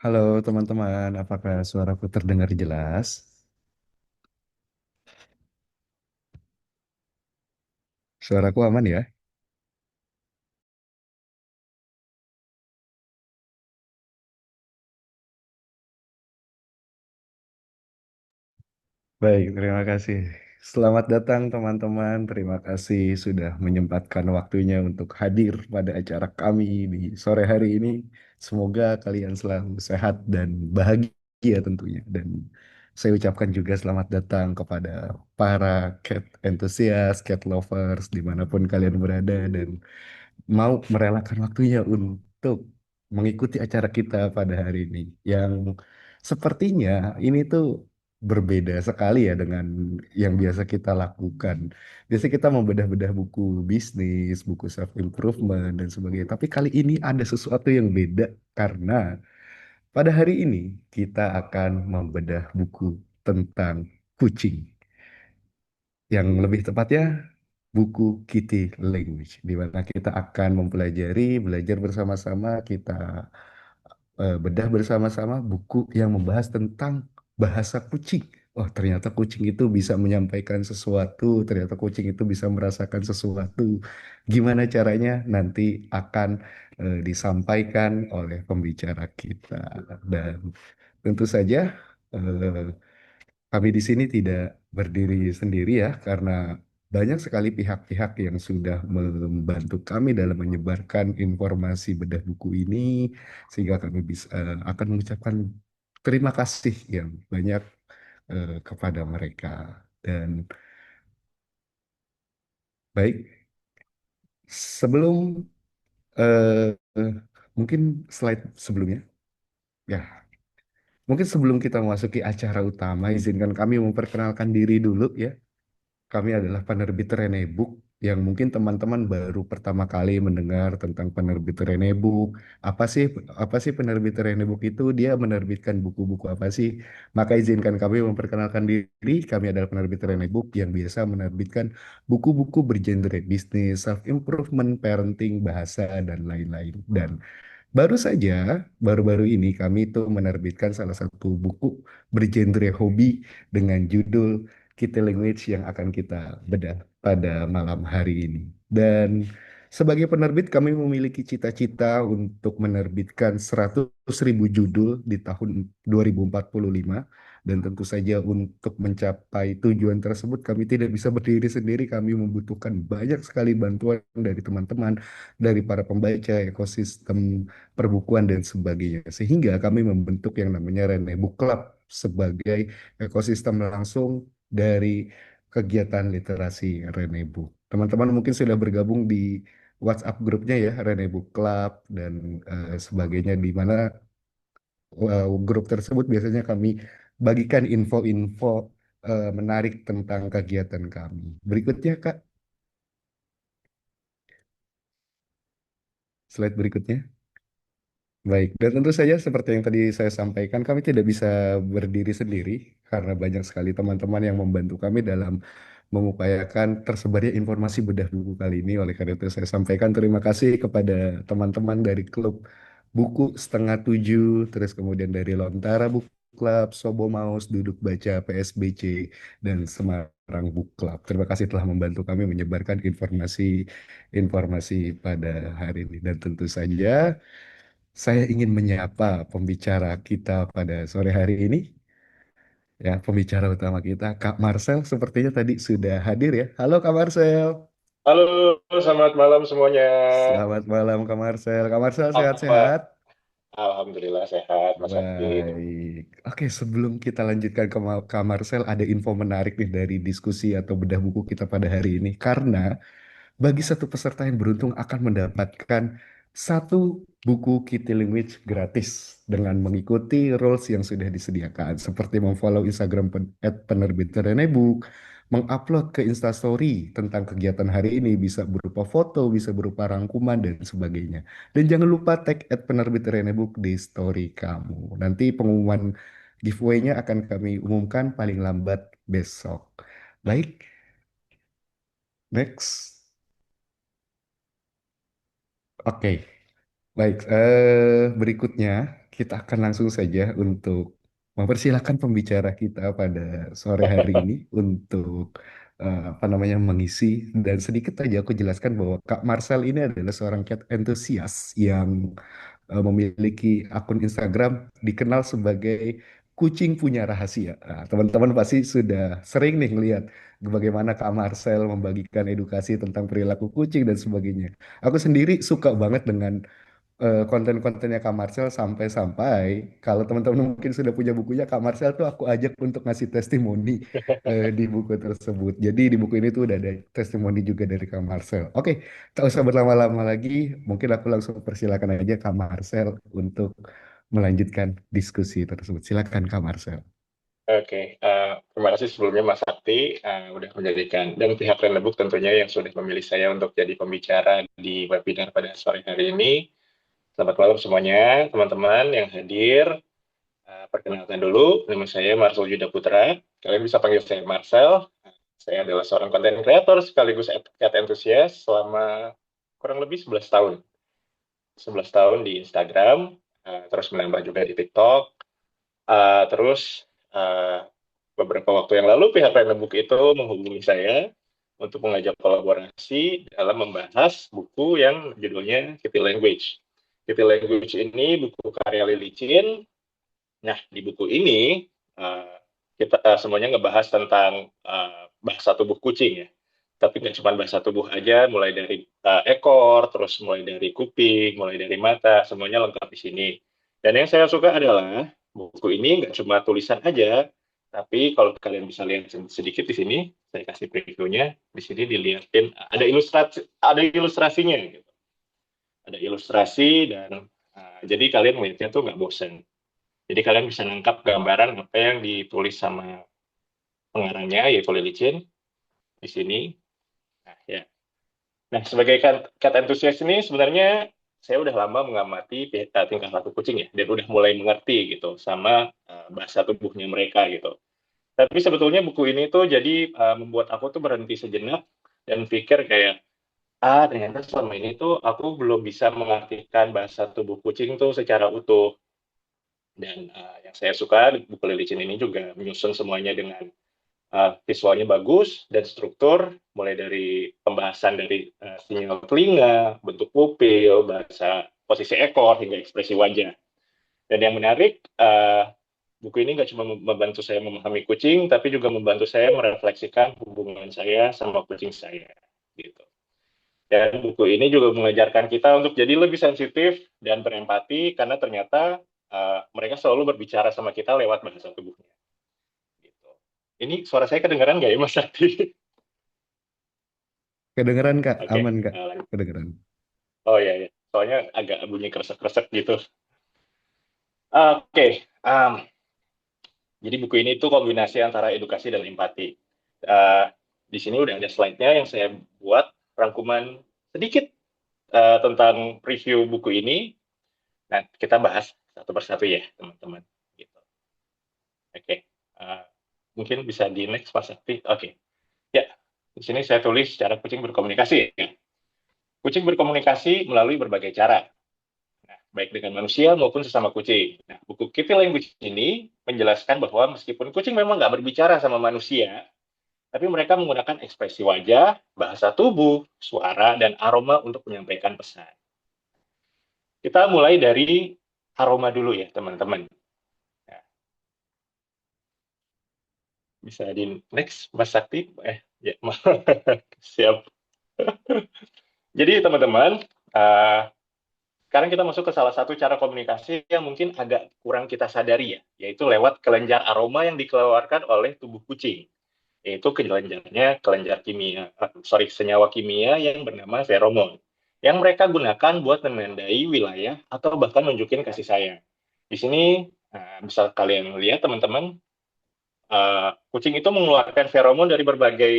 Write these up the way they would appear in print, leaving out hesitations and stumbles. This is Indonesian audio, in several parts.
Halo teman-teman, apakah suaraku terdengar jelas? Suaraku aman ya? Baik, terima kasih. Selamat datang teman-teman. Terima kasih sudah menyempatkan waktunya untuk hadir pada acara kami di sore hari ini. Semoga kalian selalu sehat dan bahagia tentunya. Dan saya ucapkan juga selamat datang kepada para cat enthusiast, cat lovers, dimanapun kalian berada dan mau merelakan waktunya untuk mengikuti acara kita pada hari ini. Yang sepertinya ini tuh berbeda sekali ya dengan yang biasa kita lakukan. Biasa kita membedah-bedah buku bisnis, buku self improvement dan sebagainya. Tapi kali ini ada sesuatu yang beda karena pada hari ini kita akan membedah buku tentang kucing. Yang lebih tepatnya buku Kitty Language, di mana kita akan belajar bersama-sama, kita bedah bersama-sama buku yang membahas tentang bahasa kucing. Oh, ternyata kucing itu bisa menyampaikan sesuatu, ternyata kucing itu bisa merasakan sesuatu. Gimana caranya nanti akan disampaikan oleh pembicara kita. Dan tentu saja eh, kami di sini tidak berdiri sendiri ya, karena banyak sekali pihak-pihak yang sudah membantu kami dalam menyebarkan informasi bedah buku ini, sehingga kami bisa akan mengucapkan terima kasih yang banyak kepada mereka. Dan baik, sebelum eh, eh, mungkin slide sebelumnya, ya, mungkin sebelum kita memasuki acara utama, izinkan kami memperkenalkan diri dulu ya. Kami adalah penerbit Renebook yang mungkin teman-teman baru pertama kali mendengar tentang penerbit Renebook. Apa sih apa sih penerbit Renebook itu? Dia menerbitkan buku-buku apa sih? Maka izinkan kami memperkenalkan diri. Kami adalah penerbit Renebook yang biasa menerbitkan buku-buku bergenre bisnis, self improvement, parenting, bahasa dan lain-lain. Dan baru saja, baru-baru ini kami itu menerbitkan salah satu buku bergenre hobi dengan judul Kitty Language yang akan kita bedah pada malam hari ini. Dan sebagai penerbit kami memiliki cita-cita untuk menerbitkan 100.000 judul di tahun 2045. Dan tentu saja untuk mencapai tujuan tersebut kami tidak bisa berdiri sendiri, kami membutuhkan banyak sekali bantuan dari teman-teman, dari para pembaca, ekosistem perbukuan dan sebagainya. Sehingga kami membentuk yang namanya Rene Book Club sebagai ekosistem langsung dari kegiatan literasi Rene Book. Teman-teman mungkin sudah bergabung di WhatsApp grupnya ya, Rene Book Club dan sebagainya, di mana grup tersebut biasanya kami bagikan info-info menarik tentang kegiatan kami. Berikutnya Kak, slide berikutnya. Baik, dan tentu saja seperti yang tadi saya sampaikan, kami tidak bisa berdiri sendiri karena banyak sekali teman-teman yang membantu kami dalam mengupayakan tersebarnya informasi bedah buku kali ini. Oleh karena itu saya sampaikan terima kasih kepada teman-teman dari klub buku setengah tujuh, terus kemudian dari Lontara Book Club, Sobo Maus, Duduk Baca, PSBC, dan Semarang Book Club. Terima kasih telah membantu kami menyebarkan informasi pada hari ini. Dan tentu saja saya ingin menyapa pembicara kita pada sore hari ini. Ya, pembicara utama kita, Kak Marcel, sepertinya tadi sudah hadir ya. Halo Kak Marcel. Halo, selamat malam semuanya. Selamat malam Kak Marcel. Kak Marcel Apa? sehat-sehat? Alhamdulillah sehat, Mas Adit. Baik. Oke, sebelum kita lanjutkan ke Kak Marcel, ada info menarik nih dari diskusi atau bedah buku kita pada hari ini. Karena bagi satu peserta yang beruntung akan mendapatkan satu buku Kitty Language gratis dengan mengikuti rules yang sudah disediakan, seperti memfollow Instagram penerbit Renebook, mengupload ke Instastory tentang kegiatan hari ini, bisa berupa foto, bisa berupa rangkuman, dan sebagainya. Dan jangan lupa tag penerbit Renebook di story kamu. Nanti pengumuman giveaway-nya akan kami umumkan paling lambat besok. Baik, next. Oke, baik. Berikutnya kita akan langsung saja untuk mempersilahkan pembicara kita pada sore hari ini untuk apa namanya mengisi dan sedikit aja aku jelaskan bahwa Kak Marcel ini adalah seorang cat entusias yang memiliki akun Instagram dikenal sebagai kucing punya rahasia. Nah, teman-teman pasti sudah sering nih lihat bagaimana Kak Marcel membagikan edukasi tentang perilaku kucing dan sebagainya. Aku sendiri suka banget dengan konten-kontennya Kak Marcel sampai-sampai kalau teman-teman mungkin sudah punya bukunya Kak Marcel tuh aku ajak untuk ngasih testimoni di buku tersebut. Jadi di buku ini tuh udah ada testimoni juga dari Kak Marcel. Oke, tak usah berlama-lama lagi, mungkin aku langsung persilakan aja Kak Marcel untuk melanjutkan diskusi tersebut. Silakan Kak Marcel. Oke, terima kasih sebelumnya Mas Sakti udah menjadikan dan pihak Renebuk tentunya yang sudah memilih saya untuk jadi pembicara di webinar pada sore hari ini. Selamat malam semuanya, teman-teman yang hadir. Perkenalkan dulu, nama saya Marcel Yuda Putra. Kalian bisa panggil saya Marcel. Saya adalah seorang konten kreator sekaligus cat enthusiast selama kurang lebih 11 tahun. 11 tahun di Instagram, terus menambah juga di TikTok. Terus beberapa waktu yang lalu pihak Renebook itu menghubungi saya untuk mengajak kolaborasi dalam membahas buku yang judulnya Kitty Language. Kitty Language ini buku karya Lily Chin. Nah, di buku ini kita semuanya ngebahas tentang bahasa tubuh kucing ya. Tapi nggak cuma bahasa tubuh aja, mulai dari ekor, terus mulai dari kuping, mulai dari mata, semuanya lengkap di sini. Dan yang saya suka adalah buku ini nggak cuma tulisan aja, tapi kalau kalian bisa lihat sedikit di sini, saya kasih previewnya. Di sini dilihatin ada ilustrasinya, gitu. Ada ilustrasi dan jadi kalian melihatnya tuh nggak bosen. Jadi kalian bisa nangkap gambaran apa yang ditulis sama pengarangnya, yaitu Lily Chin, di sini. Nah, ya. Nah, sebagai cat enthusiast ini sebenarnya saya udah lama mengamati tingkah laku kucing ya, dan udah mulai mengerti gitu sama bahasa tubuhnya mereka gitu. Tapi sebetulnya buku ini tuh jadi membuat aku tuh berhenti sejenak dan pikir kayak, ternyata selama ini tuh aku belum bisa mengartikan bahasa tubuh kucing tuh secara utuh. Dan yang saya suka di buku Lilicin ini juga menyusun semuanya dengan visualnya bagus dan struktur, mulai dari pembahasan dari sinyal telinga, bentuk pupil, bahasa posisi ekor, hingga ekspresi wajah. Dan yang menarik, buku ini nggak cuma membantu saya memahami kucing, tapi juga membantu saya merefleksikan hubungan saya sama kucing saya. Gitu. Dan buku ini juga mengajarkan kita untuk jadi lebih sensitif dan berempati, karena ternyata mereka selalu berbicara sama kita lewat bahasa tubuhnya. Gitu. Ini suara saya kedengaran nggak ya, Mas Sakti? Kedengeran Kak, Oke. aman Kak, kedengeran. Oh iya, iya. Soalnya agak bunyi kresek-kresek gitu. Oke. Jadi buku ini tuh kombinasi antara edukasi dan empati. Uh, di sini udah ada slide-nya yang saya buat rangkuman sedikit tentang review buku ini. Nah, kita bahas satu persatu ya, teman-teman. Gitu. Oke. Mungkin bisa di next, Mas Sakti. Oke. Ya, di sini saya tulis cara kucing berkomunikasi. Ya. Kucing berkomunikasi melalui berbagai cara. Nah, baik dengan manusia maupun sesama kucing. Nah, buku Kitty Language ini menjelaskan bahwa meskipun kucing memang nggak berbicara sama manusia, tapi mereka menggunakan ekspresi wajah, bahasa tubuh, suara, dan aroma untuk menyampaikan pesan. Kita mulai dari aroma dulu ya, teman-teman. Nah, bisa di next, Mas Sakti. Ya, siap. Jadi, teman-teman, sekarang kita masuk ke salah satu cara komunikasi yang mungkin agak kurang kita sadari ya, yaitu lewat kelenjar aroma yang dikeluarkan oleh tubuh kucing, yaitu kelenjar kimia, senyawa kimia yang bernama feromon, yang mereka gunakan buat menandai wilayah atau bahkan nunjukin kasih sayang. Di sini bisa kalian lihat teman-teman, kucing itu mengeluarkan feromon dari berbagai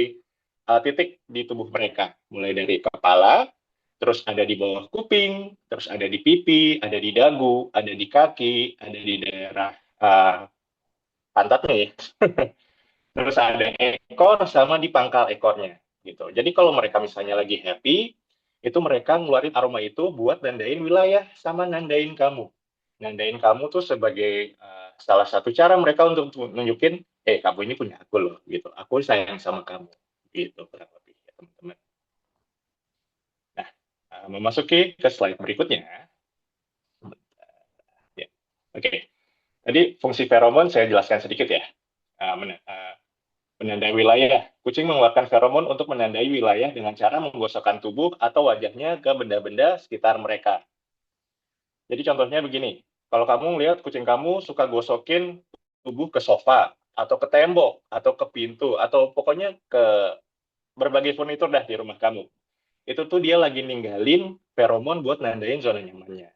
titik di tubuh mereka, mulai dari kepala, terus ada di bawah kuping, terus ada di pipi, ada di dagu, ada di kaki, ada di daerah pantatnya ya. Terus ada ekor sama di pangkal ekornya gitu. Jadi kalau mereka misalnya lagi happy, itu mereka ngeluarin aroma itu buat nandain wilayah sama nandain kamu. nandain kamu tuh sebagai salah satu cara mereka untuk nunjukin, kamu ini punya aku loh, gitu. Aku sayang sama kamu, gitu kurang lebih ya teman-teman. Nah, memasuki ke slide berikutnya. Ya. Oke, tadi fungsi feromon saya jelaskan sedikit ya. Menandai wilayah. Kucing mengeluarkan feromon untuk menandai wilayah dengan cara menggosokkan tubuh atau wajahnya ke benda-benda sekitar mereka. Jadi contohnya begini, kalau kamu lihat kucing kamu suka gosokin tubuh ke sofa, atau ke tembok, atau ke pintu, atau pokoknya ke berbagai furnitur dah di rumah kamu. Itu tuh dia lagi ninggalin feromon buat nandain zona nyamannya.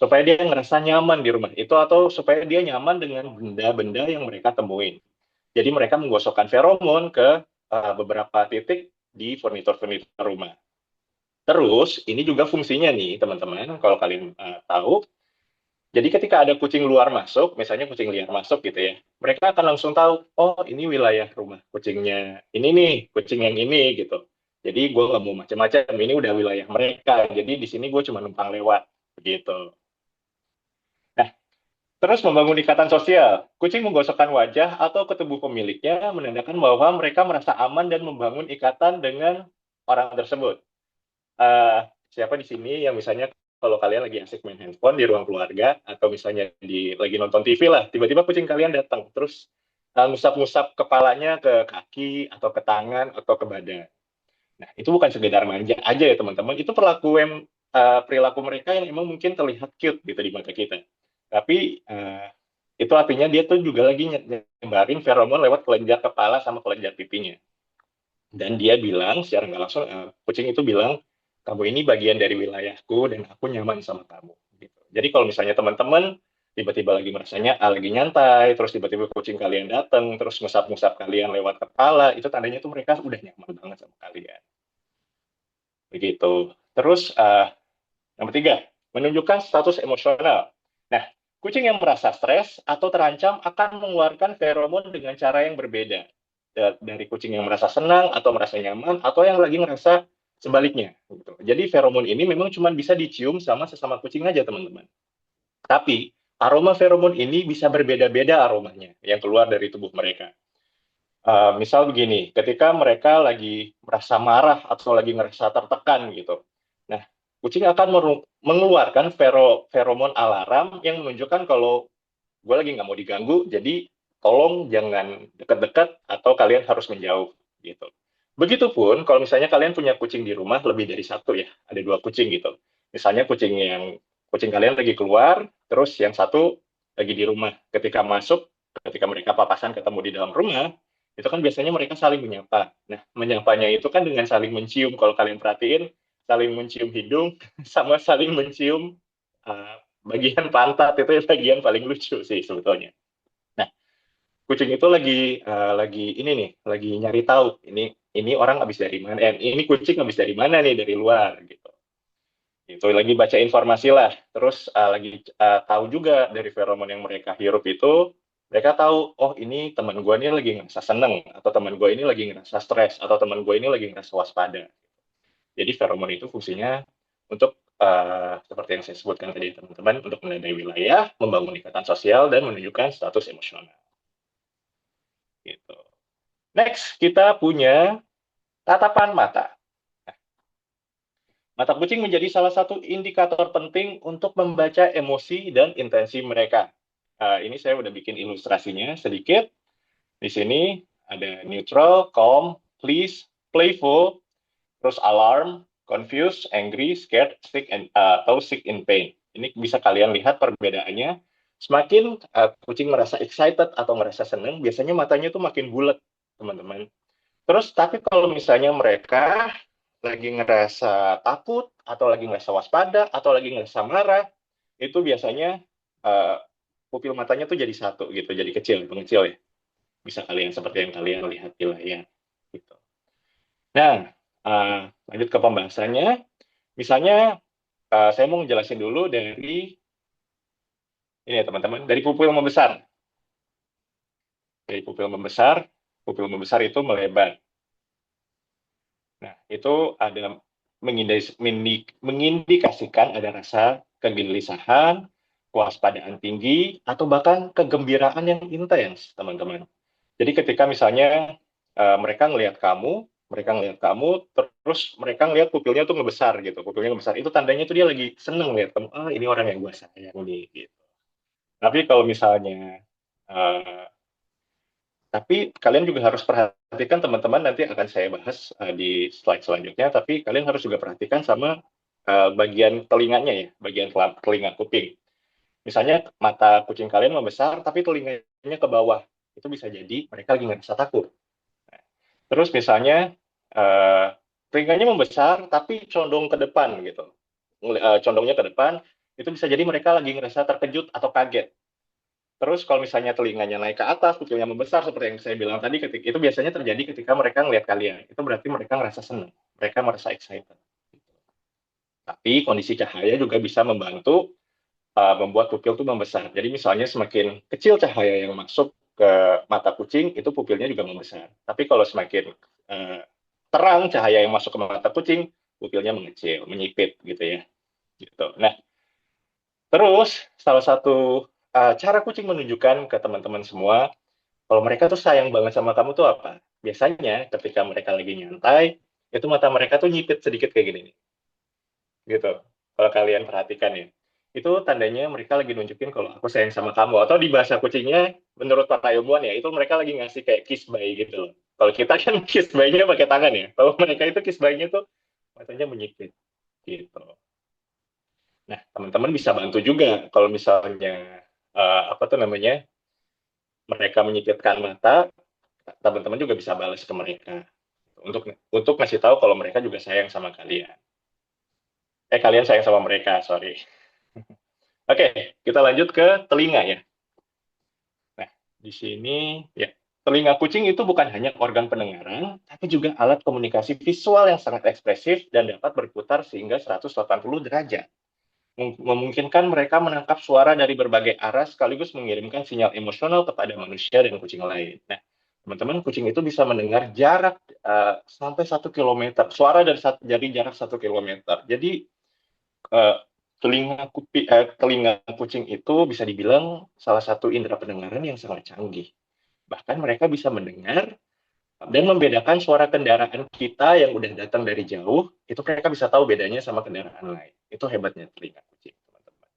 Supaya dia ngerasa nyaman di rumah itu, atau supaya dia nyaman dengan benda-benda yang mereka temuin. Jadi mereka menggosokkan feromon ke beberapa titik di furnitur-furnitur rumah. Terus, ini juga fungsinya nih, teman-teman, kalau kalian tahu, jadi ketika ada kucing luar masuk, misalnya kucing liar masuk gitu ya, mereka akan langsung tahu, oh ini wilayah rumah kucingnya ini nih, kucing yang ini gitu. Jadi gue nggak mau macam-macam, ini udah wilayah mereka. Jadi di sini gue cuma numpang lewat, begitu. Nah, terus membangun ikatan sosial. Kucing menggosokkan wajah atau ke tubuh pemiliknya menandakan bahwa mereka merasa aman dan membangun ikatan dengan orang tersebut. Siapa di sini yang misalnya kalau kalian lagi asik main handphone di ruang keluarga atau misalnya lagi nonton TV lah, tiba-tiba kucing kalian datang terus ngusap-ngusap kepalanya ke kaki atau ke tangan atau ke badan. Nah, itu bukan sekedar manja aja ya teman-teman, itu perilaku mereka yang emang mungkin terlihat cute gitu di mata kita. Tapi itu artinya dia tuh juga lagi nyebarin feromon lewat kelenjar kepala sama kelenjar pipinya. Dan dia bilang secara nggak langsung, kucing itu bilang, kamu ini bagian dari wilayahku dan aku nyaman sama kamu. Gitu. Jadi kalau misalnya teman-teman tiba-tiba lagi merasanya lagi nyantai, terus tiba-tiba kucing kalian datang, terus ngusap-ngusap kalian lewat kepala, itu tandanya tuh mereka udah nyaman banget sama kalian. Begitu. Terus yang ketiga, menunjukkan status emosional. Nah, kucing yang merasa stres atau terancam akan mengeluarkan feromon dengan cara yang berbeda. Dari kucing yang merasa senang atau merasa nyaman, atau yang lagi ngerasa sebaliknya. Gitu. Jadi feromon ini memang cuma bisa dicium sama sesama kucing aja, teman-teman. Tapi aroma feromon ini bisa berbeda-beda aromanya yang keluar dari tubuh mereka. Misal begini, ketika mereka lagi merasa marah atau lagi ngerasa tertekan gitu. Nah, kucing akan mengeluarkan feromon alarm yang menunjukkan kalau gue lagi nggak mau diganggu, jadi tolong jangan dekat-dekat atau kalian harus menjauh gitu. Begitupun kalau misalnya kalian punya kucing di rumah lebih dari satu ya, ada dua kucing gitu. Misalnya kucing kalian lagi keluar, terus yang satu lagi di rumah. Ketika mereka papasan ketemu di dalam rumah, itu kan biasanya mereka saling menyapa. Nah, menyapanya itu kan dengan saling mencium. Kalau kalian perhatiin, saling mencium hidung sama saling mencium bagian pantat, itu yang bagian paling lucu sih sebetulnya. Nah, kucing itu lagi ini nih, lagi nyari tahu ini orang habis dari mana, ini kucing habis dari mana nih dari luar gitu. Itu lagi baca informasi lah, terus lagi tahu juga dari feromon yang mereka hirup itu, mereka tahu, oh ini teman gue ini lagi ngerasa seneng, atau teman gue ini lagi ngerasa stres, atau teman gue ini lagi ngerasa waspada. Jadi feromon itu fungsinya untuk seperti yang saya sebutkan tadi teman-teman, untuk menandai wilayah, membangun ikatan sosial, dan menunjukkan status emosional. Gitu. Next, kita punya tatapan mata. Mata kucing menjadi salah satu indikator penting untuk membaca emosi dan intensi mereka. Ini saya udah bikin ilustrasinya sedikit. Di sini ada neutral, calm, pleased, playful, terus alarm, confused, angry, scared, sick, atau sick in pain. Ini bisa kalian lihat perbedaannya. Semakin kucing merasa excited atau merasa senang, biasanya matanya tuh makin bulat, teman-teman. Terus, tapi kalau misalnya mereka lagi ngerasa takut, atau lagi ngerasa waspada, atau lagi ngerasa marah, itu biasanya uh, pupil matanya tuh jadi satu gitu, jadi kecil, mengecil ya. Bisa kalian seperti yang kalian lihat di layar. Gitu. Nah, lanjut ke pembahasannya. Misalnya, saya mau menjelaskan dulu dari ini ya teman-teman, dari pupil membesar. Dari pupil membesar itu melebar. Nah, itu ada mengindikasikan ada rasa kegelisahan, kewaspadaan tinggi, atau bahkan kegembiraan yang intens, teman-teman. Jadi ketika misalnya mereka ngelihat kamu, terus mereka ngelihat pupilnya tuh ngebesar gitu, pupilnya ngebesar, itu tandanya tuh dia lagi seneng lihat kamu, ah ini orang yang gue sayang nih, gitu. Tapi kalau misalnya, eh, tapi kalian juga harus perhatikan teman-teman, nanti akan saya bahas di slide selanjutnya, tapi kalian harus juga perhatikan sama bagian telinganya ya, bagian telinga kuping. Misalnya mata kucing kalian membesar, tapi telinganya ke bawah. Itu bisa jadi mereka lagi ngerasa takut. Terus misalnya eh, telinganya membesar, tapi condong ke depan gitu. Condongnya ke depan, itu bisa jadi mereka lagi ngerasa terkejut atau kaget. Terus kalau misalnya telinganya naik ke atas, pupilnya membesar seperti yang saya bilang tadi, itu biasanya terjadi ketika mereka ngelihat kalian. Itu berarti mereka ngerasa senang, mereka merasa excited. Tapi kondisi cahaya juga bisa membantu membuat pupil itu membesar. Jadi misalnya semakin kecil cahaya yang masuk ke mata kucing, itu pupilnya juga membesar. Tapi kalau semakin uh, terang cahaya yang masuk ke mata kucing, pupilnya mengecil, menyipit gitu ya. Gitu. Nah, terus salah satu cara kucing menunjukkan ke teman-teman semua kalau mereka tuh sayang banget sama kamu tuh apa? Biasanya ketika mereka lagi nyantai, itu mata mereka tuh nyipit sedikit kayak gini nih, gitu. Kalau kalian perhatikan ya, itu tandanya mereka lagi nunjukin kalau aku sayang sama kamu. Atau di bahasa kucingnya, menurut para ilmuwan ya, itu mereka lagi ngasih kayak kiss bye gitu loh. Kalau kita kan kiss bye-nya pakai tangan ya. Kalau mereka itu kiss bye-nya tuh matanya menyipit gitu. Nah, teman-teman bisa bantu juga kalau misalnya apa tuh namanya, mereka menyipitkan mata, teman-teman juga bisa balas ke mereka untuk ngasih tahu kalau mereka juga sayang sama kalian. Kalian sayang sama mereka, sorry. Oke, kita lanjut ke telinga ya. Nah, di sini ya, telinga kucing itu bukan hanya organ pendengaran, tapi juga alat komunikasi visual yang sangat ekspresif dan dapat berputar sehingga 180 derajat. Memungkinkan mereka menangkap suara dari berbagai arah sekaligus mengirimkan sinyal emosional kepada manusia dan kucing lain. Nah, teman-teman, kucing itu bisa mendengar jarak sampai 1 kilometer, suara dari jarak 1 kilometer. Jadi eh, telinga kucing itu bisa dibilang salah satu indera pendengaran yang sangat canggih. Bahkan mereka bisa mendengar dan membedakan suara kendaraan kita yang udah datang dari jauh, itu mereka bisa tahu bedanya sama kendaraan lain. Itu hebatnya telinga kucing, teman-teman.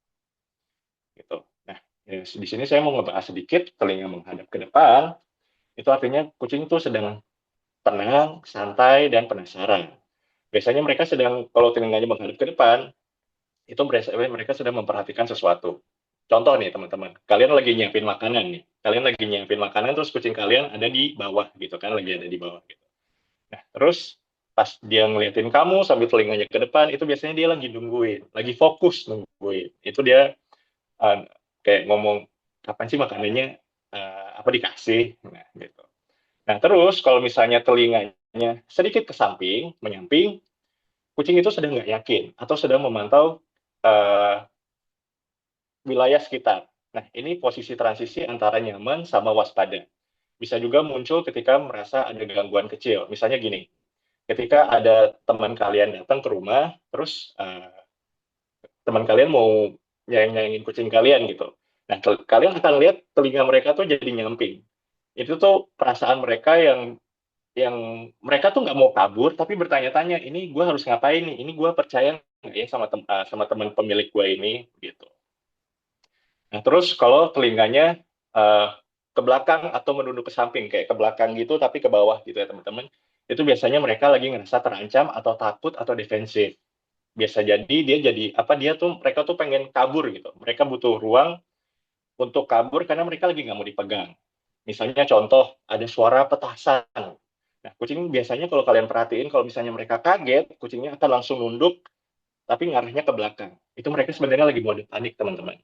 Gitu. Nah, ya, di sini saya mau ngebahas sedikit telinga menghadap ke depan. Itu artinya kucing itu sedang tenang, santai, dan penasaran. Biasanya mereka sedang, kalau telinganya menghadap ke depan, itu mereka sedang memperhatikan sesuatu. Contoh nih teman-teman, kalian lagi nyiapin makanan nih. Kalian lagi nyiapin makanan, terus kucing kalian ada di bawah gitu kan, lagi ada di bawah gitu. Nah, terus pas dia ngeliatin kamu sambil telinganya ke depan, itu biasanya dia lagi nungguin, lagi fokus nungguin. Itu dia uh, kayak ngomong, kapan sih makanannya, apa dikasih, nah gitu. Nah, terus kalau misalnya telinganya sedikit ke samping, menyamping, kucing itu sedang nggak yakin atau sedang memantau uh, wilayah sekitar. Nah, ini posisi transisi antara nyaman sama waspada. Bisa juga muncul ketika merasa ada gangguan kecil. Misalnya gini, ketika ada teman kalian datang ke rumah, terus teman kalian mau nyayang-nyayangin kucing kalian gitu. Nah, kalian akan lihat telinga mereka tuh jadi nyamping. Itu tuh perasaan mereka yang mereka tuh nggak mau kabur, tapi bertanya-tanya, ini gue harus ngapain nih? Ini gue percaya nggak ya sama teman pemilik gue ini gitu. Nah, terus kalau telinganya uh, ke belakang atau menunduk ke samping, kayak ke belakang gitu, tapi ke bawah gitu ya teman-teman, itu biasanya mereka lagi ngerasa terancam atau takut atau defensif. Biasa jadi mereka tuh pengen kabur gitu. Mereka butuh ruang untuk kabur karena mereka lagi nggak mau dipegang. Misalnya contoh, ada suara petasan. Nah, kucing biasanya kalau kalian perhatiin, kalau misalnya mereka kaget, kucingnya akan langsung nunduk, tapi ngarahnya ke belakang. Itu mereka sebenarnya lagi mode panik, teman-teman.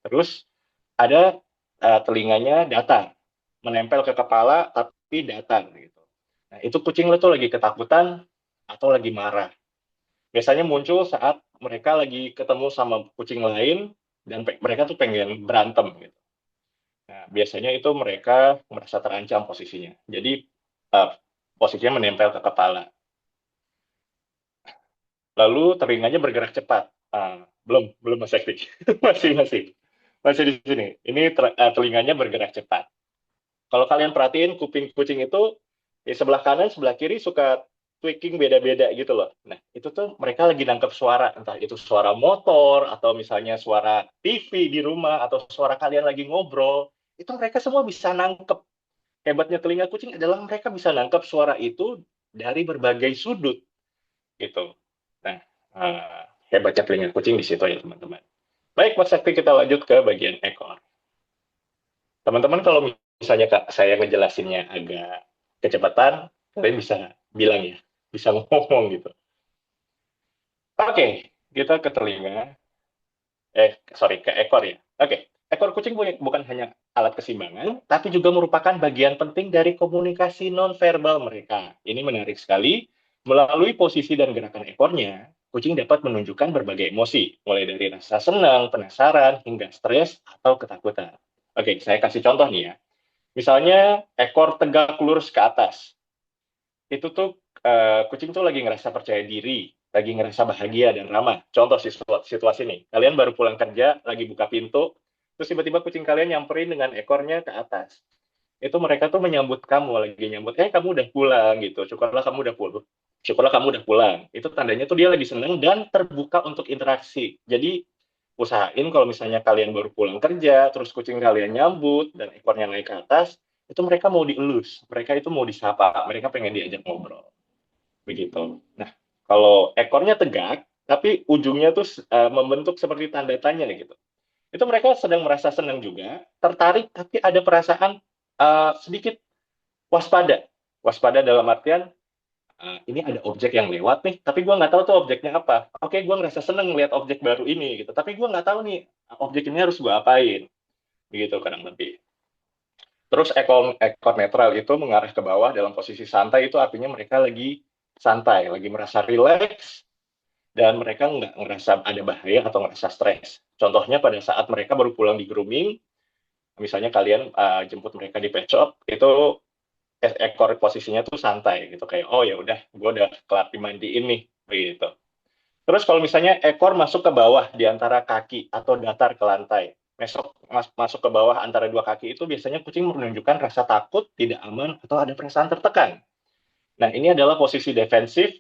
Terus ada telinganya datar, menempel ke kepala tapi datar gitu. Nah, itu kucing lo tuh lagi ketakutan atau lagi marah. Biasanya muncul saat mereka lagi ketemu sama kucing lain dan mereka tuh pengen berantem gitu. Nah, biasanya itu mereka merasa terancam posisinya. Jadi uh, posisinya menempel ke kepala. Lalu telinganya bergerak cepat. Belum Mas Ekti. Masih. Masih di sini. Ini telinganya bergerak cepat. Kalau kalian perhatiin kuping kucing itu di sebelah kanan, sebelah kiri suka tweaking beda-beda gitu loh. Nah, itu tuh mereka lagi nangkep suara, entah itu suara motor atau misalnya suara TV di rumah atau suara kalian lagi ngobrol. Itu mereka semua bisa nangkep. Hebatnya telinga kucing adalah mereka bisa nangkep suara itu dari berbagai sudut gitu. Nah, hebatnya telinga kucing di situ ya teman-teman. Baik, Mas Sakti, kita lanjut ke bagian ekor. Teman-teman kalau misalnya Kak, saya ngejelasinnya agak kecepatan, kalian bisa bilang ya, bisa ngomong gitu. Oke, kita ke telinga, sorry, ke ekor ya. Oke, ekor kucing bukan hanya alat keseimbangan, tapi juga merupakan bagian penting dari komunikasi nonverbal mereka. Ini menarik sekali. Melalui posisi dan gerakan ekornya, kucing dapat menunjukkan berbagai emosi, mulai dari rasa senang, penasaran, hingga stres atau ketakutan. Oke, saya kasih contoh nih ya. Misalnya ekor tegak lurus ke atas. Itu tuh kucing tuh lagi ngerasa percaya diri, lagi ngerasa bahagia dan ramah. Contoh situasi nih, kalian baru pulang kerja, lagi buka pintu, terus tiba-tiba kucing kalian nyamperin dengan ekornya ke atas. Itu mereka tuh menyambut kamu, lagi nyambut, kamu udah pulang gitu, syukurlah kamu udah pulang. Syukurlah kamu udah pulang. Itu tandanya tuh dia lagi seneng dan terbuka untuk interaksi. Jadi usahain kalau misalnya kalian baru pulang kerja, terus kucing kalian nyambut dan ekornya naik ke atas, itu mereka mau dielus, mereka itu mau disapa, mereka pengen diajak ngobrol, begitu. Nah, kalau ekornya tegak, tapi ujungnya tuh membentuk seperti tanda tanya gitu. Itu mereka sedang merasa senang juga, tertarik, tapi ada perasaan sedikit waspada. Waspada dalam artian, ini ada objek yang lewat nih, tapi gue nggak tahu tuh objeknya apa. Oke, gue ngerasa seneng melihat objek baru ini, gitu. Tapi gue nggak tahu nih, objek ini harus gue apain, begitu kadang lebih. Terus ekor netral itu mengarah ke bawah dalam posisi santai, itu artinya mereka lagi santai, lagi merasa rileks, dan mereka nggak ngerasa ada bahaya atau ngerasa stres. Contohnya pada saat mereka baru pulang di grooming, misalnya kalian jemput mereka di pet shop, itu ekor posisinya tuh santai gitu, kayak oh ya udah, gue udah kelar dimandiin nih, begitu. Terus kalau misalnya ekor masuk ke bawah di antara kaki atau datar ke lantai, masuk ke bawah antara dua kaki itu biasanya kucing menunjukkan rasa takut, tidak aman, atau ada perasaan tertekan. Nah, ini adalah posisi defensif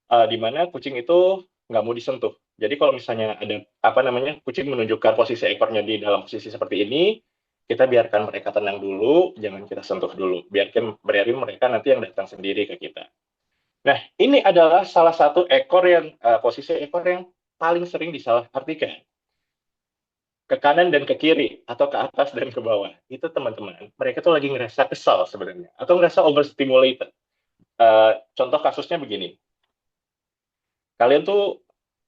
di mana kucing itu nggak mau disentuh. Jadi kalau misalnya ada apa namanya kucing menunjukkan posisi ekornya di dalam posisi seperti ini, kita biarkan mereka tenang dulu, jangan kita sentuh dulu. Biarkan mereka nanti yang datang sendiri ke kita. Nah, ini adalah salah satu posisi ekor yang paling sering disalahartikan. Ke kanan dan ke kiri, atau ke atas dan ke bawah. Itu teman-teman, mereka tuh lagi ngerasa kesal sebenarnya, atau ngerasa overstimulated. Contoh kasusnya begini, kalian tuh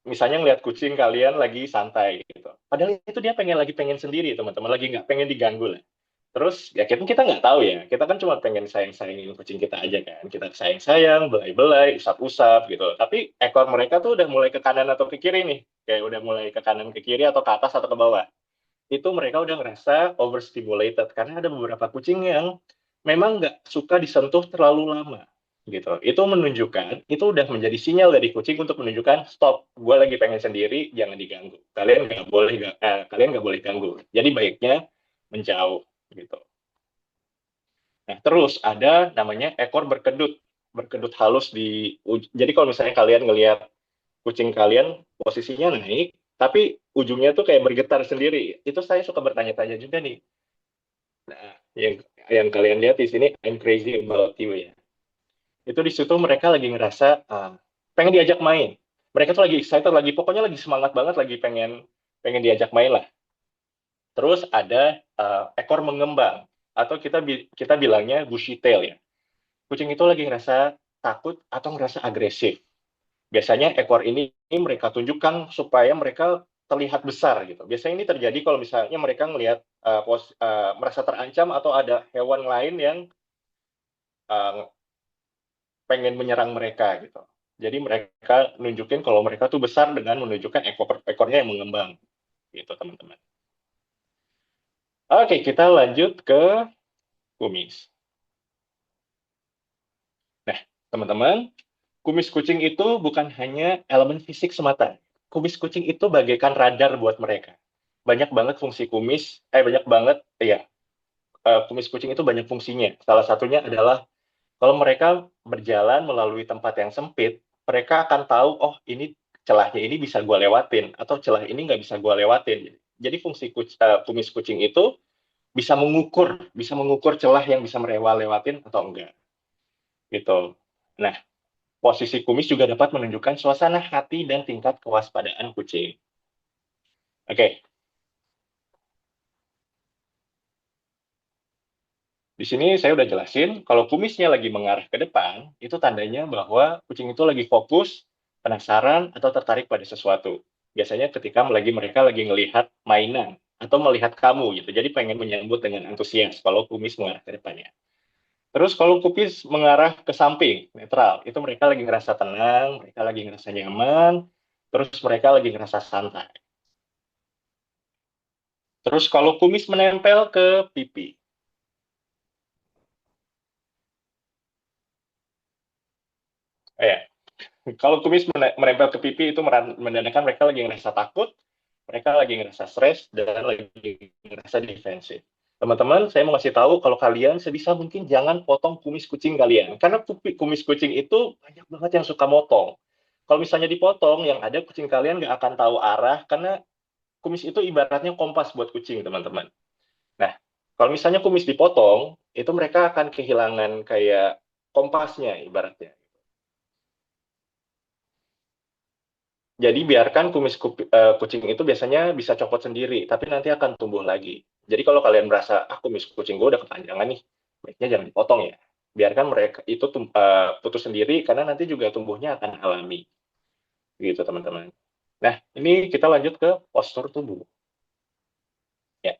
misalnya ngelihat kucing kalian lagi santai gitu. Padahal itu dia lagi pengen sendiri, teman-teman, lagi nggak pengen diganggu lah. Terus ya kita nggak tahu ya, kita kan cuma pengen sayang-sayangin kucing kita aja kan. Kita sayang-sayang, belai-belai, usap-usap gitu. Tapi ekor mereka tuh udah mulai ke kanan atau ke kiri nih. Kayak udah mulai ke kanan ke kiri atau ke atas atau ke bawah. Itu mereka udah ngerasa overstimulated. Karena ada beberapa kucing yang memang nggak suka disentuh terlalu lama gitu. Itu menunjukkan, itu udah menjadi sinyal dari kucing untuk menunjukkan stop, gue lagi pengen sendiri, jangan diganggu. Kalian nggak boleh ganggu. Jadi baiknya menjauh gitu. Nah, terus ada namanya ekor berkedut. Berkedut halus jadi kalau misalnya kalian ngelihat kucing kalian posisinya naik, tapi ujungnya tuh kayak bergetar sendiri. Itu saya suka bertanya-tanya juga nih. Nah, yang kalian lihat di sini, I'm crazy about you ya. Itu di situ mereka lagi ngerasa pengen diajak main. Mereka tuh lagi excited, pokoknya lagi semangat banget, lagi pengen pengen diajak main lah. Terus ada ekor mengembang atau kita bilangnya bushy tail ya. Kucing itu lagi ngerasa takut atau ngerasa agresif. Biasanya ekor ini mereka tunjukkan supaya mereka terlihat besar gitu. Biasanya ini terjadi kalau misalnya mereka melihat merasa terancam atau ada hewan lain yang uh, pengen menyerang mereka gitu. Jadi mereka nunjukin kalau mereka tuh besar dengan menunjukkan ekornya yang mengembang gitu teman-teman. Oke, kita lanjut ke kumis. Nah, teman-teman, kumis kucing itu bukan hanya elemen fisik semata. Kumis kucing itu bagaikan radar buat mereka. banyak banget fungsi kumis, banyak banget, ya, kumis kucing itu banyak fungsinya. Salah satunya adalah kalau mereka berjalan melalui tempat yang sempit, mereka akan tahu, oh ini celahnya ini bisa gue lewatin, atau celah ini nggak bisa gue lewatin. Jadi fungsi kumis kucing itu bisa mengukur celah yang bisa mereka lewatin atau enggak. Gitu. Nah, posisi kumis juga dapat menunjukkan suasana hati dan tingkat kewaspadaan kucing. Oke, di sini saya udah jelasin, kalau kumisnya lagi mengarah ke depan, itu tandanya bahwa kucing itu lagi fokus, penasaran, atau tertarik pada sesuatu. Biasanya ketika mereka lagi ngelihat mainan, atau melihat kamu gitu. Jadi pengen menyambut dengan antusias kalau kumis mengarah ke depannya. Terus kalau kumis mengarah ke samping, netral, itu mereka lagi ngerasa tenang, mereka lagi ngerasa nyaman, terus mereka lagi ngerasa santai. Terus kalau kumis menempel ke pipi, ya, kalau kumis menempel ke pipi itu menandakan mereka lagi ngerasa takut, mereka lagi ngerasa stres, dan lagi ngerasa defensif. Teman-teman, saya mau kasih tahu kalau kalian sebisa mungkin jangan potong kumis kucing kalian. Karena kumis kucing itu banyak banget yang suka motong. Kalau misalnya dipotong, yang ada kucing kalian nggak akan tahu arah, karena kumis itu ibaratnya kompas buat kucing, teman-teman. Nah, kalau misalnya kumis dipotong, itu mereka akan kehilangan kayak kompasnya, ibaratnya. Jadi biarkan kucing itu biasanya bisa copot sendiri, tapi nanti akan tumbuh lagi. Jadi kalau kalian merasa, kumis kucing gue udah kepanjangan nih, baiknya jangan dipotong ya. Biarkan mereka itu putus sendiri, karena nanti juga tumbuhnya akan alami. Gitu, teman-teman. Nah, ini kita lanjut ke postur tubuh. Ya,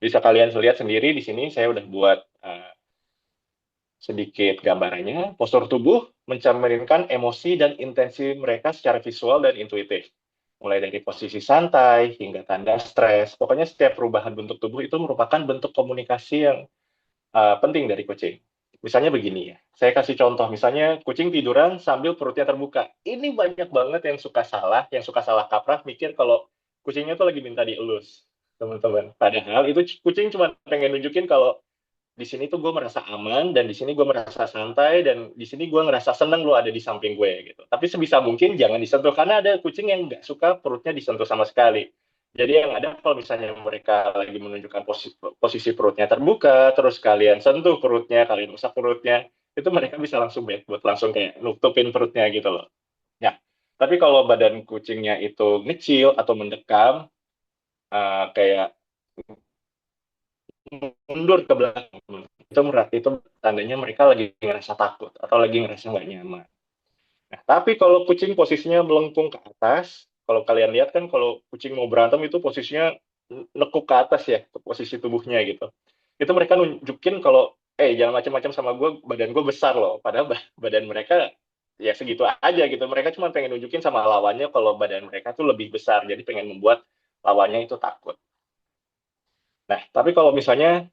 bisa kalian lihat sendiri di sini saya udah buat sedikit gambarannya. Postur tubuh mencerminkan emosi dan intensi mereka secara visual dan intuitif. Mulai dari posisi santai hingga tanda stres. Pokoknya setiap perubahan bentuk tubuh itu merupakan bentuk komunikasi yang penting dari kucing. Misalnya begini ya, saya kasih contoh. Misalnya kucing tiduran sambil perutnya terbuka. Ini banyak banget yang suka salah kaprah, mikir kalau kucingnya tuh lagi minta dielus, teman-teman. Padahal itu kucing cuma pengen nunjukin kalau di sini tuh gue merasa aman, dan di sini gue merasa santai, dan di sini gue ngerasa seneng lo ada di samping gue gitu. Tapi sebisa mungkin jangan disentuh, karena ada kucing yang nggak suka perutnya disentuh sama sekali. Jadi yang ada kalau misalnya mereka lagi menunjukkan posisi perutnya terbuka, terus kalian sentuh perutnya, kalian usap perutnya, itu mereka bisa langsung bad buat langsung kayak nutupin perutnya gitu loh. Ya, tapi kalau badan kucingnya itu ngecil atau mendekam, kayak mundur ke belakang, itu tandanya mereka lagi ngerasa takut atau lagi ngerasa nggak nyaman. Nah, tapi kalau kucing posisinya melengkung ke atas, kalau kalian lihat kan kalau kucing mau berantem itu posisinya nekuk ke atas ya, posisi tubuhnya gitu. Itu mereka nunjukin kalau, jangan macam-macam sama gue, badan gue besar loh. Padahal badan mereka ya segitu aja gitu. Mereka cuma pengen nunjukin sama lawannya kalau badan mereka tuh lebih besar. Jadi pengen membuat lawannya itu takut. Nah, tapi kalau misalnya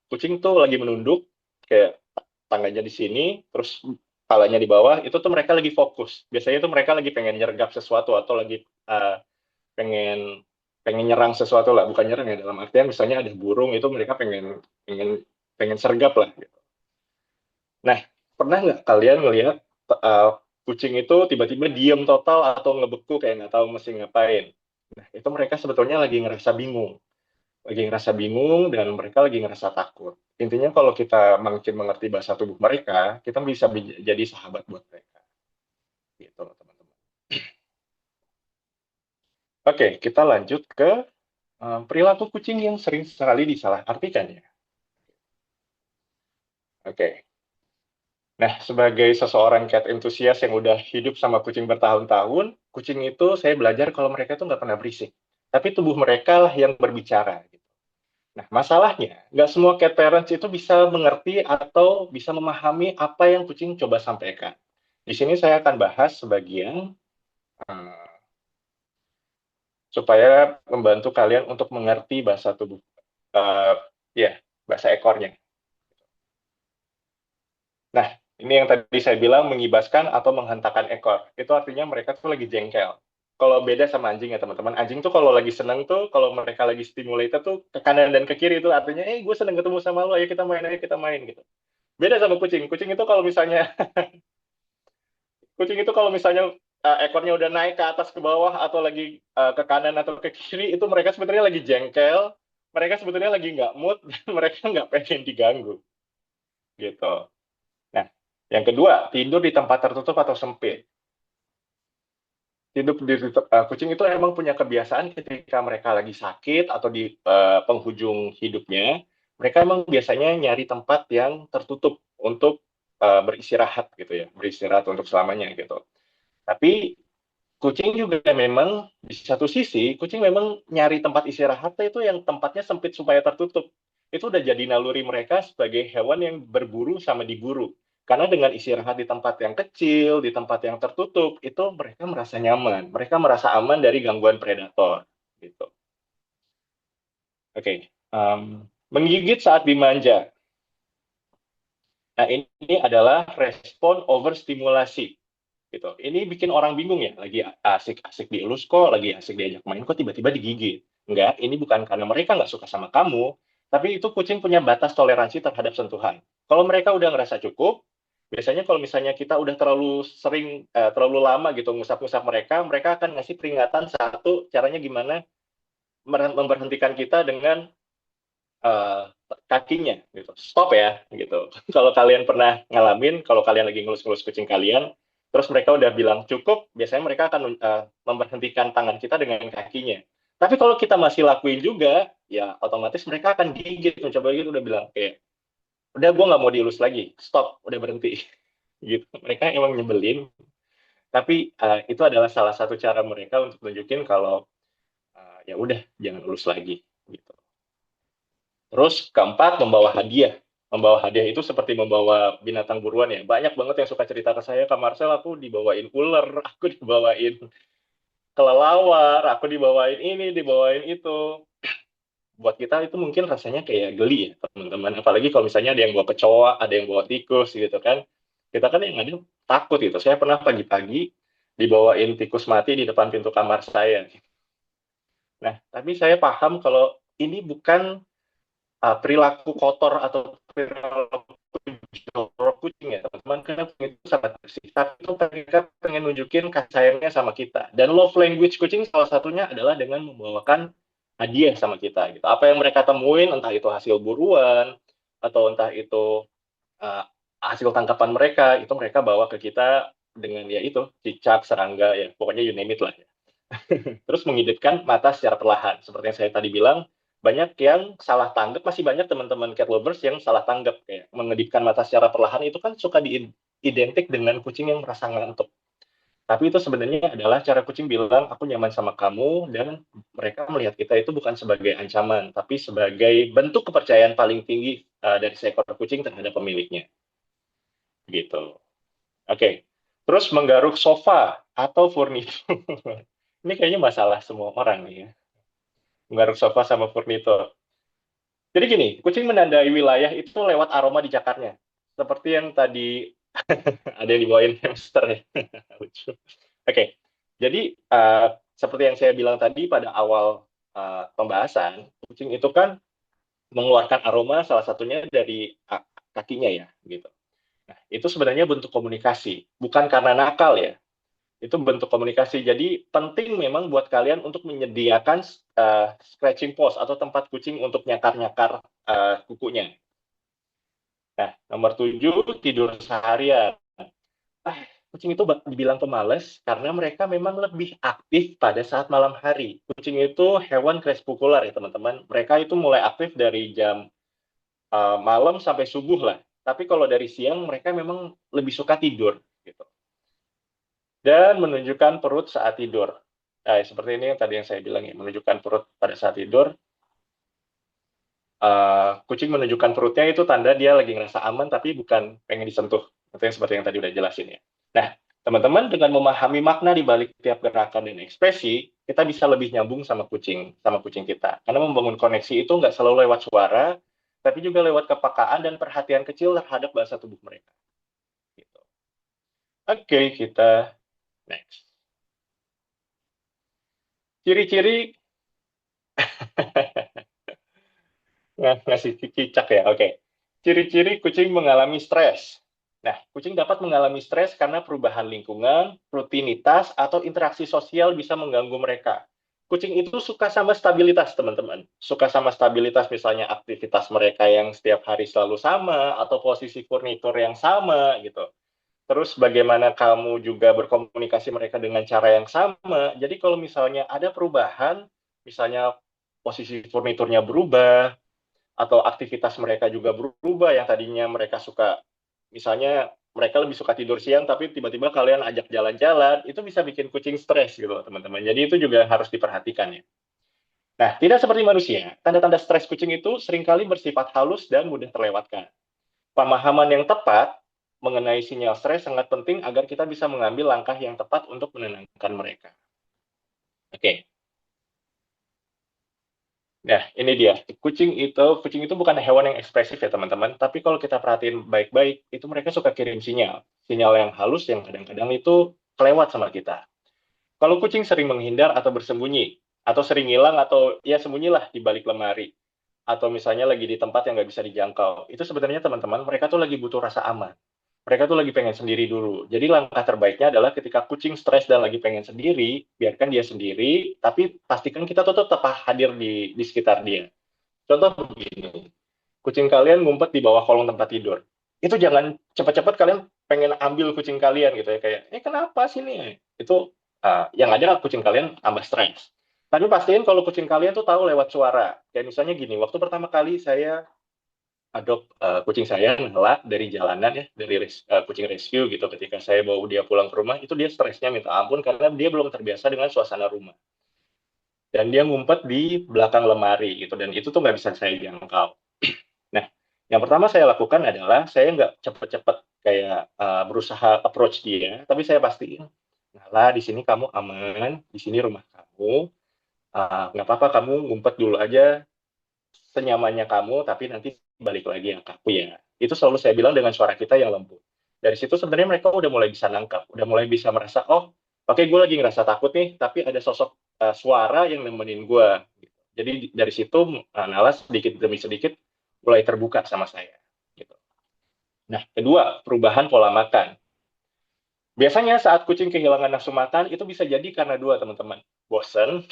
kucing tuh lagi menunduk, kayak tangannya di sini, terus kepalanya di bawah, itu tuh mereka lagi fokus. Biasanya tuh mereka lagi pengen nyergap sesuatu, atau lagi pengen pengen nyerang sesuatu lah, bukan nyerang ya, dalam artian misalnya ada burung, itu mereka pengen pengen pengen sergap lah. Gitu. Nah, pernah nggak kalian ngelihat uh, kucing itu tiba-tiba diem total atau ngebeku kayak nggak tahu mesti ngapain? Nah, itu mereka sebetulnya lagi ngerasa bingung dan mereka lagi ngerasa takut. Intinya kalau kita makin mengerti bahasa tubuh mereka, kita bisa jadi sahabat buat mereka. Gitu, teman-teman. Oke, kita lanjut ke perilaku kucing yang sering sekali disalahartikan ya. Oke. Nah, sebagai seseorang cat enthusiast yang udah hidup sama kucing bertahun-tahun, kucing itu saya belajar kalau mereka itu nggak pernah berisik. Tapi tubuh mereka lah yang berbicara. Nah, masalahnya, nggak semua cat parents itu bisa mengerti atau bisa memahami apa yang kucing coba sampaikan. Di sini saya akan bahas sebagian eh, supaya membantu kalian untuk mengerti bahasa tubuh, eh, ya, bahasa ekornya. Nah, ini yang tadi saya bilang mengibaskan atau menghentakkan ekor. Itu artinya mereka tuh lagi jengkel. kalau beda sama anjing ya teman-teman. Anjing tuh kalau lagi seneng tuh, kalau mereka lagi stimulated tuh ke kanan dan ke kiri itu artinya, gue seneng ketemu sama lo, ayo kita main gitu. Beda sama kucing. Kucing itu kalau misalnya kucing itu kalau misalnya ekornya udah naik ke atas ke bawah atau lagi ke kanan atau ke kiri, itu mereka sebenarnya lagi jengkel, mereka sebetulnya lagi nggak mood, dan mereka nggak pengen diganggu gitu. Nah, yang kedua, tidur di tempat tertutup atau sempit. Kucing itu emang punya kebiasaan ketika mereka lagi sakit atau di penghujung hidupnya, mereka emang biasanya nyari tempat yang tertutup untuk beristirahat gitu ya, beristirahat untuk selamanya gitu. Tapi kucing juga memang di satu sisi, kucing memang nyari tempat istirahatnya itu yang tempatnya sempit supaya tertutup. Itu udah jadi naluri mereka sebagai hewan yang berburu sama diburu. Karena dengan istirahat di tempat yang kecil, di tempat yang tertutup, itu mereka merasa nyaman. Mereka merasa aman dari gangguan predator. Gitu. Oke. Menggigit saat dimanja. Nah, ini adalah respon overstimulasi. Gitu. Ini bikin orang bingung ya, lagi asik-asik dielus kok, lagi asik diajak main kok tiba-tiba digigit. Enggak, ini bukan karena mereka nggak suka sama kamu, tapi itu kucing punya batas toleransi terhadap sentuhan. Kalau mereka udah ngerasa cukup, biasanya kalau misalnya kita udah terlalu sering, terlalu lama gitu ngusap-ngusap mereka, mereka akan ngasih peringatan satu, caranya gimana memberhentikan kita dengan eh, kakinya gitu. Stop ya gitu. Kalau kalian pernah ngalamin, kalau kalian lagi ngelus-ngelus kucing kalian, terus mereka udah bilang cukup, biasanya mereka akan memberhentikan tangan kita dengan kakinya. Tapi kalau kita masih lakuin juga, ya otomatis mereka akan gigit, mencoba gitu, udah bilang kayak, udah gue nggak mau dielus lagi, stop, udah berhenti. Gitu. Mereka emang nyebelin, tapi itu adalah salah satu cara mereka untuk tunjukin kalau ya udah jangan elus lagi. Gitu. Terus keempat, membawa hadiah. Membawa hadiah itu seperti membawa binatang buruan ya. Banyak banget yang suka cerita ke saya, Kak Marcel, aku dibawain ular, aku dibawain kelelawar, aku dibawain ini, dibawain itu. Buat kita itu mungkin rasanya kayak geli ya, teman-teman. Apalagi kalau misalnya ada yang bawa kecoa, ada yang bawa tikus gitu kan. Kita kan yang ada takut gitu. Saya pernah pagi-pagi dibawain tikus mati di depan pintu kamar saya. Nah, tapi saya paham kalau ini bukan perilaku kotor atau perilaku jorok kucing ya teman-teman, karena kucing itu sangat bersih, tapi itu mereka pengen nunjukin kasih sayangnya sama kita, dan love language kucing salah satunya adalah dengan membawakan hadiah sama kita gitu. Apa yang mereka temuin, entah itu hasil buruan atau entah itu uh, hasil tangkapan mereka, itu mereka bawa ke kita dengan ya itu cicak, serangga ya, pokoknya you name it lah ya. Terus mengidupkan mata secara perlahan. Seperti yang saya tadi bilang, banyak yang salah tanggap, masih banyak teman-teman cat lovers yang salah tanggap. Kayak mengedipkan mata secara perlahan itu kan suka diidentik dengan kucing yang merasa ngantuk. Tapi itu sebenarnya adalah cara kucing bilang, aku nyaman sama kamu, dan mereka melihat kita itu bukan sebagai ancaman, tapi sebagai bentuk kepercayaan paling tinggi dari seekor kucing terhadap pemiliknya. Gitu. Oke. Terus menggaruk sofa atau furnitur. Ini kayaknya masalah semua orang nih ya. Menggaruk sofa sama furnitur. Jadi gini, kucing menandai wilayah itu lewat aroma di cakarnya. Seperti yang tadi ada yang dibawain hamster ya. Lucu. Oke, jadi seperti yang saya bilang tadi pada awal pembahasan, kucing itu kan mengeluarkan aroma salah satunya dari kakinya ya, gitu. Nah, itu sebenarnya bentuk komunikasi, bukan karena nakal ya. Itu bentuk komunikasi. Jadi penting memang buat kalian untuk menyediakan scratching post atau tempat kucing untuk nyakar-nyakar kukunya. Nah, nomor 7, tidur seharian. Ah, kucing itu dibilang pemalas karena mereka memang lebih aktif pada saat malam hari. Kucing itu hewan krepukular ya teman-teman. Mereka itu mulai aktif dari jam malam sampai subuh lah. Tapi kalau dari siang mereka memang lebih suka tidur. Gitu. Dan menunjukkan perut saat tidur. Nah, seperti ini yang tadi yang saya bilang ya, menunjukkan perut pada saat tidur. Kucing menunjukkan perutnya itu tanda dia lagi ngerasa aman, tapi bukan pengen disentuh. Itu yang seperti yang tadi udah jelasin ya. Nah, teman-teman dengan memahami makna di balik tiap gerakan dan ekspresi, kita bisa lebih nyambung sama kucing kita. Karena membangun koneksi itu nggak selalu lewat suara, tapi juga lewat kepekaan dan perhatian kecil terhadap bahasa tubuh mereka. Gitu. Oke, kita next. Ciri-ciri ngasih cicak ya. Oke. Ciri-ciri kucing mengalami stres. Nah, kucing dapat mengalami stres karena perubahan lingkungan, rutinitas, atau interaksi sosial bisa mengganggu mereka. Kucing itu suka sama stabilitas, teman-teman. Suka sama stabilitas, misalnya aktivitas mereka yang setiap hari selalu sama, atau posisi furnitur yang sama, gitu. Terus bagaimana kamu juga berkomunikasi mereka dengan cara yang sama. Jadi kalau misalnya ada perubahan, misalnya posisi furniturnya berubah, atau aktivitas mereka juga berubah, yang tadinya mereka suka, misalnya mereka lebih suka tidur siang, tapi tiba-tiba kalian ajak jalan-jalan, itu bisa bikin kucing stres gitu teman-teman. Jadi itu juga harus diperhatikan ya. Nah, tidak seperti manusia, tanda-tanda stres kucing itu seringkali bersifat halus dan mudah terlewatkan. Pemahaman yang tepat mengenai sinyal stres sangat penting agar kita bisa mengambil langkah yang tepat untuk menenangkan mereka. Oke. Nah, ini dia. Kucing itu bukan hewan yang ekspresif ya, teman-teman. Tapi kalau kita perhatiin baik-baik, itu mereka suka kirim sinyal. Sinyal yang halus yang kadang-kadang itu kelewat sama kita. Kalau kucing sering menghindar atau bersembunyi, atau sering hilang atau ya sembunyilah di balik lemari, atau misalnya lagi di tempat yang nggak bisa dijangkau, itu sebenarnya teman-teman, mereka tuh lagi butuh rasa aman. Mereka tuh lagi pengen sendiri dulu. Jadi langkah terbaiknya adalah ketika kucing stres dan lagi pengen sendiri, biarkan dia sendiri, tapi pastikan kita tuh tetap hadir di sekitar dia. Contoh begini, kucing kalian ngumpet di bawah kolong tempat tidur. Itu jangan cepat-cepat kalian pengen ambil kucing kalian gitu ya, kayak, kenapa sih nih? Itu yang ada kucing kalian tambah stres. Tapi pastiin kalau kucing kalian tuh tahu lewat suara. Kayak misalnya gini, waktu pertama kali saya adopt kucing saya Nala dari jalanan ya, dari kucing rescue gitu. Ketika saya bawa dia pulang ke rumah, itu dia stresnya minta ampun karena dia belum terbiasa dengan suasana rumah. Dan dia ngumpet di belakang lemari gitu, dan itu tuh nggak bisa saya jangkau. Nah, yang pertama saya lakukan adalah saya nggak cepet-cepet kayak berusaha approach dia, tapi saya pastiin, Nala, di sini kamu aman, di sini rumah kamu, nggak apa-apa kamu ngumpet dulu aja senyamannya kamu, tapi nanti balik lagi yang kaku ya. Itu selalu saya bilang dengan suara kita yang lembut. Dari situ sebenarnya mereka udah mulai bisa nangkap, udah mulai bisa merasa, oh, oke, gue lagi ngerasa takut nih, tapi ada sosok suara yang nemenin gue. Jadi dari situ Nala sedikit demi sedikit mulai terbuka sama saya. Gitu. Nah, kedua, perubahan pola makan. Biasanya saat kucing kehilangan nafsu makan, itu bisa jadi karena dua, teman-teman. Bosen,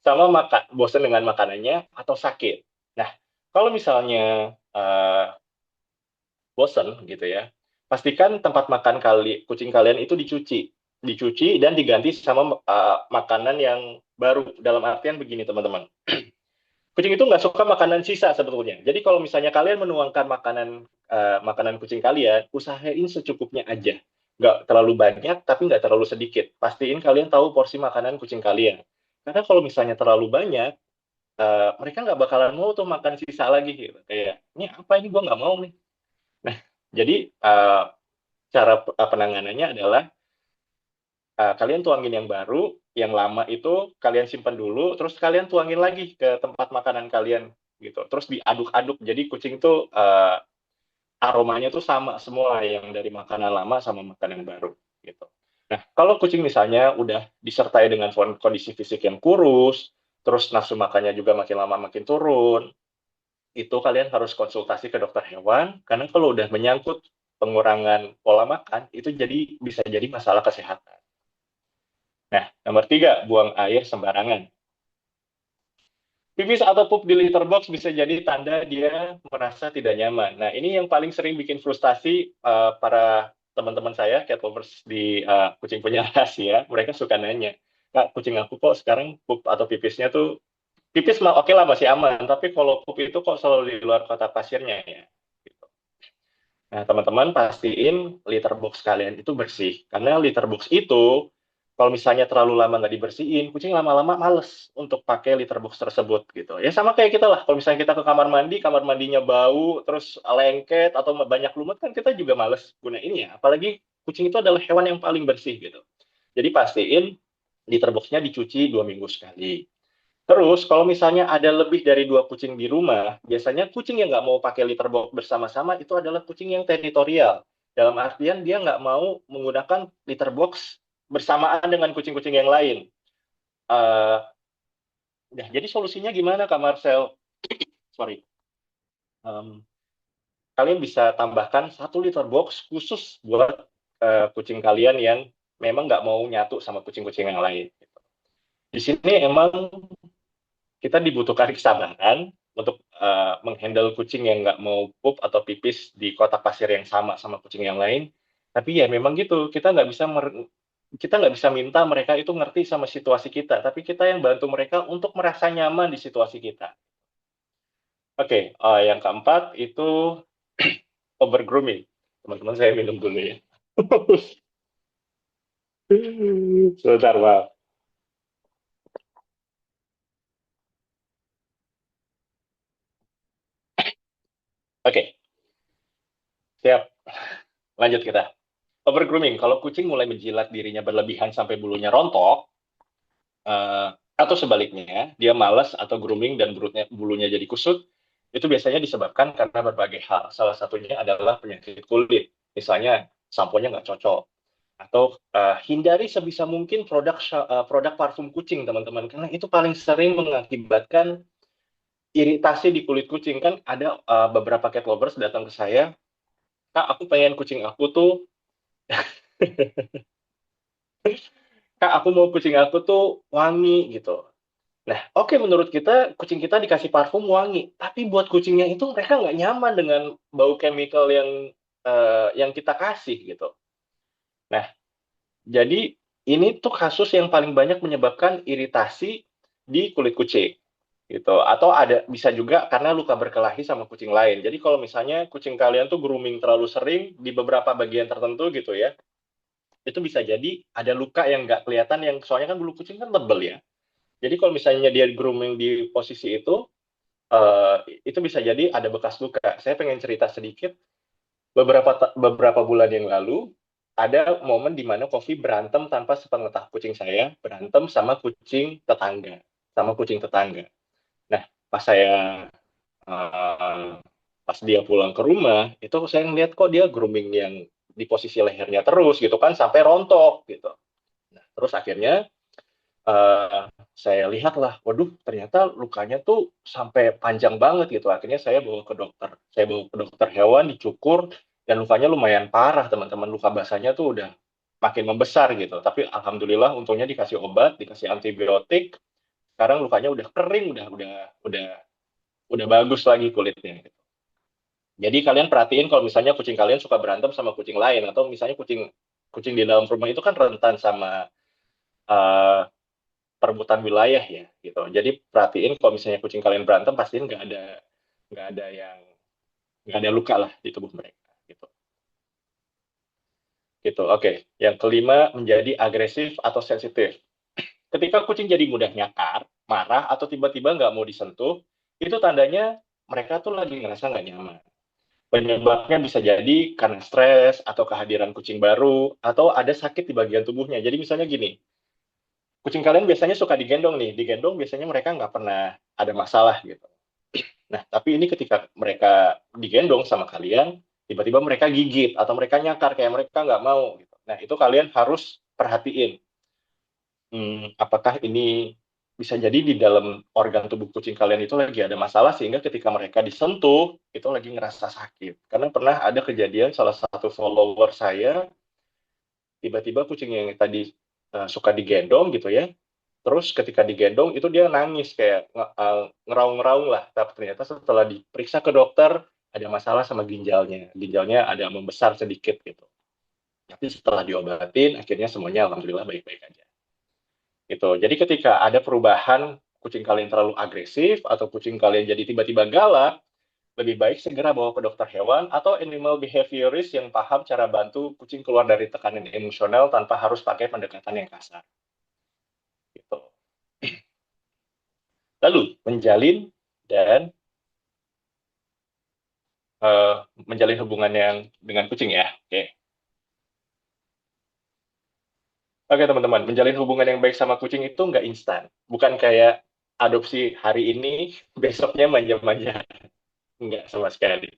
sama bosen dengan makanannya, atau sakit. Nah, kalau misalnya bosen gitu ya, pastikan tempat makan kucing kalian itu dicuci dan diganti sama makanan yang baru. Dalam artian begini teman-teman, kucing itu nggak suka makanan sisa sebetulnya. Jadi kalau misalnya kalian menuangkan makanan kucing kalian, usahain secukupnya aja. Nggak terlalu banyak, tapi nggak terlalu sedikit. Pastiin kalian tahu porsi makanan kucing kalian. Karena kalau misalnya terlalu banyak, mereka nggak bakalan mau tuh makan sisa lagi gitu. Kayak, ini apa ini gue nggak mau nih. Nah, jadi cara penanganannya adalah kalian tuangin yang baru, yang lama itu kalian simpan dulu, terus kalian tuangin lagi ke tempat makanan kalian gitu. Terus diaduk-aduk. Jadi kucing tuh aromanya tuh sama semua yang dari makanan lama sama makanan baru gitu. Nah, kalau kucing misalnya udah disertai dengan kondisi fisik yang kurus, terus nafsu makannya juga makin lama makin turun, itu kalian harus konsultasi ke dokter hewan, karena kalau udah menyangkut pengurangan pola makan, itu bisa jadi masalah kesehatan. Nah, nomor 3, buang air sembarangan. Pipis atau pup di litter box bisa jadi tanda dia merasa tidak nyaman. Nah, ini yang paling sering bikin frustasi para teman-teman saya, cat lovers di kucing punya rahasia. Mereka suka nanya, Kak, kucing aku kok sekarang pup atau pipisnya tuh, pipis mah oke lah masih aman, tapi kalau pup itu kok selalu di luar kotak pasirnya ya. Gitu. Nah, teman-teman pastiin litter box kalian itu bersih. Karena litter box itu, kalau misalnya terlalu lama nggak dibersihin, kucing lama-lama males untuk pakai litter box tersebut gitu. Ya sama kayak kita lah, kalau misalnya kita ke kamar mandinya bau, terus lengket atau banyak lumut, kan kita juga males gunainnya. Apalagi kucing itu adalah hewan yang paling bersih gitu. Jadi pastiin litter box-nya dicuci 2 minggu sekali. Terus, kalau misalnya ada lebih dari 2 kucing di rumah, biasanya kucing yang nggak mau pakai litter box bersama-sama itu adalah kucing yang teritorial. Dalam artian dia nggak mau menggunakan litter box bersamaan dengan kucing-kucing yang lain. Eh, nah, jadi solusinya gimana, Kak Marcel? Sorry. Em, Kalian bisa tambahkan 1 liter box khusus buat kucing kalian yang memang nggak mau nyatu sama kucing-kucing yang lain. Di sini emang kita dibutuhkan kesabaran untuk menghandle kucing yang nggak mau pup atau pipis di kotak pasir yang sama kucing yang lain. Tapi ya memang gitu, kita nggak bisa minta mereka itu ngerti sama situasi kita, tapi kita yang bantu mereka untuk merasa nyaman di situasi kita. Oke, yang keempat itu over grooming. Teman-teman saya minum dulu ya. Sebentar, Pak. Oke, siap. Lanjut kita. Over grooming, kalau kucing mulai menjilat dirinya berlebihan sampai bulunya rontok, atau sebaliknya, dia malas atau grooming dan bulunya jadi kusut, itu biasanya disebabkan karena berbagai hal. Salah satunya adalah penyakit kulit. Misalnya, samponya nggak cocok. Atau hindari sebisa mungkin produk parfum kucing, teman-teman. Karena itu paling sering mengakibatkan iritasi di kulit kucing. Kan ada beberapa cat lovers datang ke saya, Kak, aku pengen kucing aku tuh, Kak, aku mau kucing aku tuh wangi gitu. Nah, oke, menurut kita kucing kita dikasih parfum wangi, tapi buat kucingnya itu mereka nggak nyaman dengan bau chemical yang kita kasih gitu. Nah, jadi ini tuh kasus yang paling banyak menyebabkan iritasi di kulit kucing gitu. Atau ada bisa juga karena luka berkelahi sama kucing lain. Jadi kalau misalnya kucing kalian tuh grooming terlalu sering di beberapa bagian tertentu gitu ya, itu bisa jadi ada luka yang nggak kelihatan yang soalnya kan bulu kucing kan tebel ya. Jadi kalau misalnya dia grooming di posisi itu bisa jadi ada bekas luka. Saya pengen cerita sedikit. Beberapa bulan yang lalu, ada momen di mana Kofi berantem tanpa sepengetahuan kucing saya, berantem sama kucing tetangga. Nah, pas saya eh, pas dia pulang ke rumah, itu saya ngeliat kok dia grooming yang di posisi lehernya terus gitu kan sampai rontok gitu. Nah, terus akhirnya eh, saya lihatlah, waduh, ternyata lukanya tuh sampai panjang banget gitu. Akhirnya saya bawa ke dokter. Saya bawa ke dokter hewan, dicukur, dan lukanya lumayan parah, teman-teman. Luka basahnya tuh udah makin membesar gitu. Tapi alhamdulillah, untungnya dikasih obat, dikasih antibiotik. Sekarang lukanya udah kering, udah bagus lagi kulitnya. Gitu. Jadi kalian perhatiin kalau misalnya kucing kalian suka berantem sama kucing lain, atau misalnya kucing kucing di dalam rumah itu kan rentan sama eh, perebutan wilayah ya gitu. Jadi perhatiin kalau misalnya kucing kalian berantem pastiin nggak ada yang nggak ada luka lah di tubuh mereka gitu. Gitu. Oke. Yang kelima menjadi agresif atau sensitif. Ketika kucing jadi mudah nyakar, marah atau tiba-tiba nggak mau disentuh, itu tandanya mereka tuh lagi ngerasa nggak nyaman. Penyebabnya bisa jadi karena stres atau kehadiran kucing baru atau ada sakit di bagian tubuhnya. Jadi misalnya gini, kucing kalian biasanya suka digendong nih, digendong biasanya mereka nggak pernah ada masalah gitu. Nah, tapi ini ketika mereka digendong sama kalian, tiba-tiba mereka gigit atau mereka nyakar kayak mereka nggak mau. Gitu. Nah, itu kalian harus perhatiin. Apakah ini bisa jadi di dalam organ tubuh kucing kalian itu lagi ada masalah sehingga ketika mereka disentuh itu lagi ngerasa sakit. Karena pernah ada kejadian salah satu follower saya tiba-tiba kucing yang tadi suka digendong gitu ya. Terus ketika digendong itu dia nangis kayak ngeraung-ngeraung lah. Tapi ternyata setelah diperiksa ke dokter ada masalah sama ginjalnya. Ginjalnya ada membesar sedikit gitu. Tapi setelah diobatin akhirnya semuanya alhamdulillah baik-baik aja. Gitu. Jadi ketika ada perubahan kucing kalian terlalu agresif atau kucing kalian jadi tiba-tiba galak, lebih baik segera bawa ke dokter hewan atau animal behaviorist yang paham cara bantu kucing keluar dari tekanan emosional tanpa harus pakai pendekatan yang kasar. Gitu. Lalu menjalin dan uh, menjalin hubungan yang dengan kucing ya. Oke, oke teman-teman, menjalin hubungan yang baik sama kucing itu nggak instan. Bukan kayak adopsi hari ini, besoknya manja-manja. Nggak sama sekali.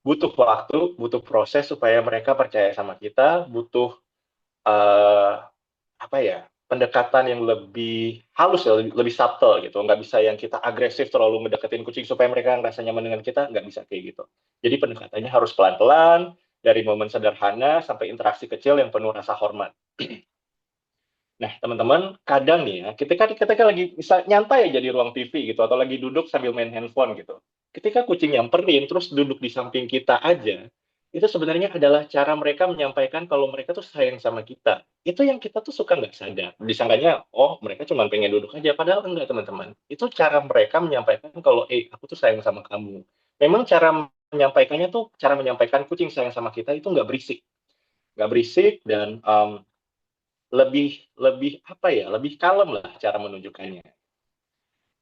Butuh waktu, butuh proses supaya mereka percaya sama kita, butuh uh, apa ya? pendekatan yang lebih halus ya, lebih subtle gitu. Nggak bisa yang kita agresif terlalu ngedeketin kucing supaya mereka ngerasa nyaman dengan kita, nggak bisa kayak gitu. Jadi pendekatannya harus pelan-pelan, dari momen sederhana sampai interaksi kecil yang penuh rasa hormat. Nah, teman-teman, kadang nih ya, ketika lagi bisa nyantai aja di ruang TV gitu, atau lagi duduk sambil main handphone gitu. Ketika kucing nyamperin, terus duduk di samping kita aja, itu sebenarnya adalah cara mereka menyampaikan kalau mereka tuh sayang sama kita. Itu yang kita tuh suka nggak sadar. Disangkanya, oh mereka cuma pengen duduk aja. Padahal enggak, teman-teman. Itu cara mereka menyampaikan kalau, aku tuh sayang sama kamu. Memang cara menyampaikannya tuh, cara menyampaikan kucing sayang sama kita itu nggak berisik. Nggak berisik dan lebih lebih apa ya, lebih kalem lah cara menunjukkannya.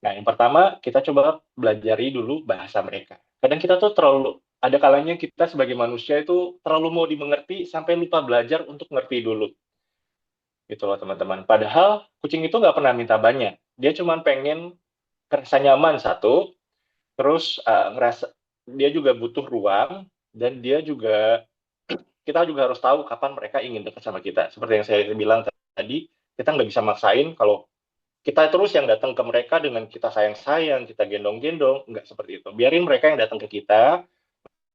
Nah, yang pertama kita coba belajari dulu bahasa mereka. Kadang kita tuh terlalu ada kalanya kita sebagai manusia itu terlalu mau dimengerti sampai lupa belajar untuk ngerti dulu, gitu loh teman-teman. Padahal kucing itu nggak pernah minta banyak. Dia cuma pengen ngerasa nyaman satu, terus ngerasa dia juga butuh ruang dan dia juga kita juga harus tahu kapan mereka ingin dekat sama kita. Seperti yang saya bilang tadi, kita nggak bisa maksain kalau kita terus yang datang ke mereka dengan kita sayang-sayang, kita gendong-gendong, nggak seperti itu. Biarin mereka yang datang ke kita,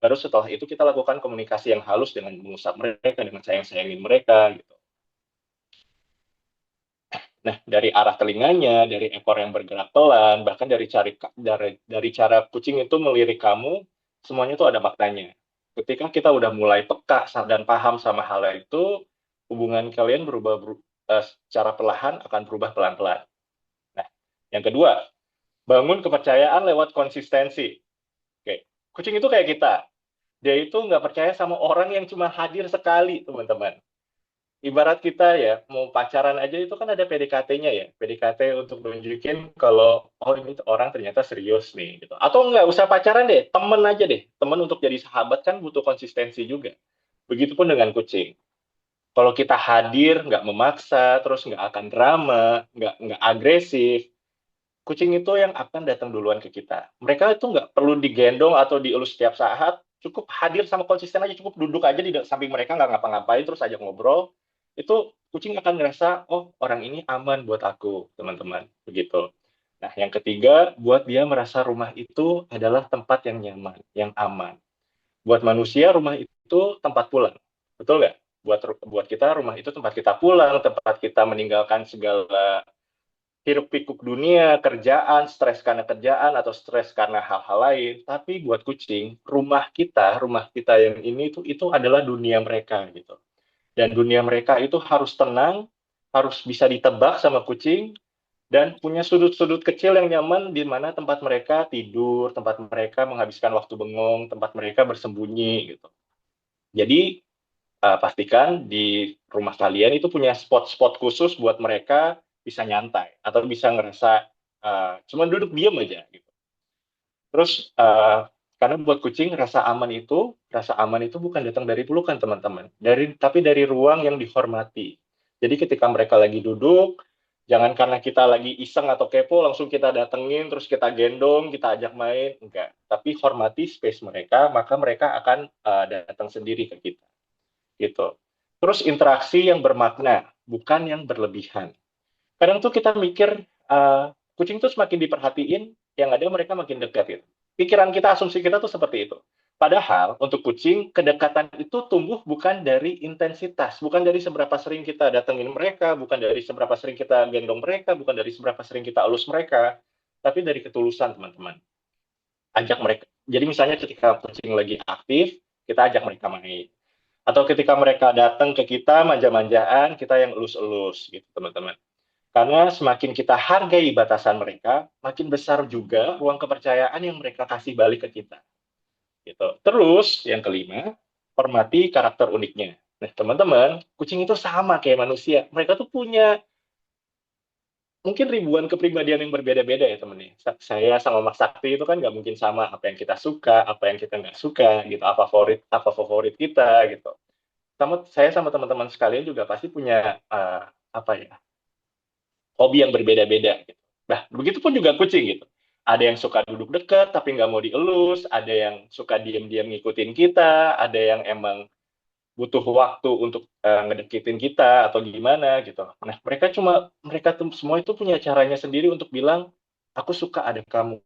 baru setelah itu kita lakukan komunikasi yang halus dengan mengusap mereka, dengan sayang-sayangin mereka, gitu. Nah, dari arah telinganya, dari ekor yang bergerak pelan, bahkan dari cara kucing itu melirik kamu, semuanya itu ada maknanya. Ketika kita udah mulai peka dan paham sama hal itu, hubungan kalian secara perlahan akan berubah pelan-pelan. Nah, yang kedua, bangun kepercayaan lewat konsistensi. Oke, kucing itu kayak kita. Dia itu nggak percaya sama orang yang cuma hadir sekali, teman-teman. Ibarat kita ya, mau pacaran aja itu kan ada PDKT-nya ya. PDKT untuk nunjukin kalau, oh ini orang ternyata serius nih. Gitu. Atau nggak usah pacaran deh, temen aja deh. Temen untuk jadi sahabat kan butuh konsistensi juga. Begitupun dengan kucing. Kalau kita hadir, nggak memaksa, terus nggak akan drama, nggak agresif, kucing itu yang akan datang duluan ke kita. Mereka itu nggak perlu digendong atau dielus setiap saat, cukup hadir sama konsisten aja, cukup duduk aja di samping mereka, nggak ngapa-ngapain, terus ajak ngobrol, itu kucing akan ngerasa, oh orang ini aman buat aku, teman-teman. Begitu. Nah, yang ketiga, buat dia merasa rumah itu adalah tempat yang nyaman, yang aman. Buat manusia, rumah itu tempat pulang. Betul nggak? Buat kita, rumah itu tempat kita pulang, tempat kita meninggalkan segala hiruk pikuk dunia, kerjaan, stres karena kerjaan atau stres karena hal-hal lain. Tapi buat kucing, rumah kita yang ini itu adalah dunia mereka gitu. Dan dunia mereka itu harus tenang, harus bisa ditebak sama kucing dan punya sudut-sudut kecil yang nyaman di mana tempat mereka tidur, tempat mereka menghabiskan waktu bengong, tempat mereka bersembunyi gitu. Jadi pastikan di rumah kalian itu punya spot-spot khusus buat mereka bisa nyantai atau bisa ngerasa cuma duduk diam aja gitu. Terus karena buat kucing rasa aman itu bukan datang dari pelukan teman-teman, tapi dari ruang yang dihormati. Jadi ketika mereka lagi duduk, jangan karena kita lagi iseng atau kepo langsung kita datengin terus kita gendong, kita ajak main, enggak. Tapi hormati space mereka, maka mereka akan datang sendiri ke kita. Gitu. Terus interaksi yang bermakna, bukan yang berlebihan. Kadang tuh kita mikir, kucing tuh semakin diperhatiin, yang ada mereka makin dekat gitu. Pikiran kita, asumsi kita tuh seperti itu. Padahal untuk kucing, kedekatan itu tumbuh bukan dari intensitas, bukan dari seberapa sering kita datengin mereka, bukan dari seberapa sering kita gendong mereka, bukan dari seberapa sering kita elus mereka, tapi dari ketulusan, teman-teman. Ajak mereka. Jadi misalnya ketika kucing lagi aktif, kita ajak mereka main. Atau ketika mereka datang ke kita, manja-manjaan, kita yang elus-elus, gitu teman-teman. Karena semakin kita hargai batasan mereka, makin besar juga ruang kepercayaan yang mereka kasih balik ke kita. Gitu. Terus, yang kelima, hormati karakter uniknya. Nah, teman-teman, kucing itu sama kayak manusia. Mereka tuh punya mungkin ribuan kepribadian yang berbeda-beda ya teman nih. Saya sama Mas Sakti itu kan nggak mungkin sama apa yang kita suka, apa yang kita nggak suka, gitu, apa favorit kita, gitu. Saya sama teman-teman sekalian juga pasti punya apa ya, hobi yang berbeda-beda gitu. Nah, begitupun juga kucing gitu. Ada yang suka duduk dekat tapi nggak mau dielus, ada yang suka diam-diam ngikutin kita, ada yang emang butuh waktu untuk ngedeketin kita atau gimana gitu. Nah, mereka tuh semua itu punya caranya sendiri untuk bilang, aku suka ada kamu,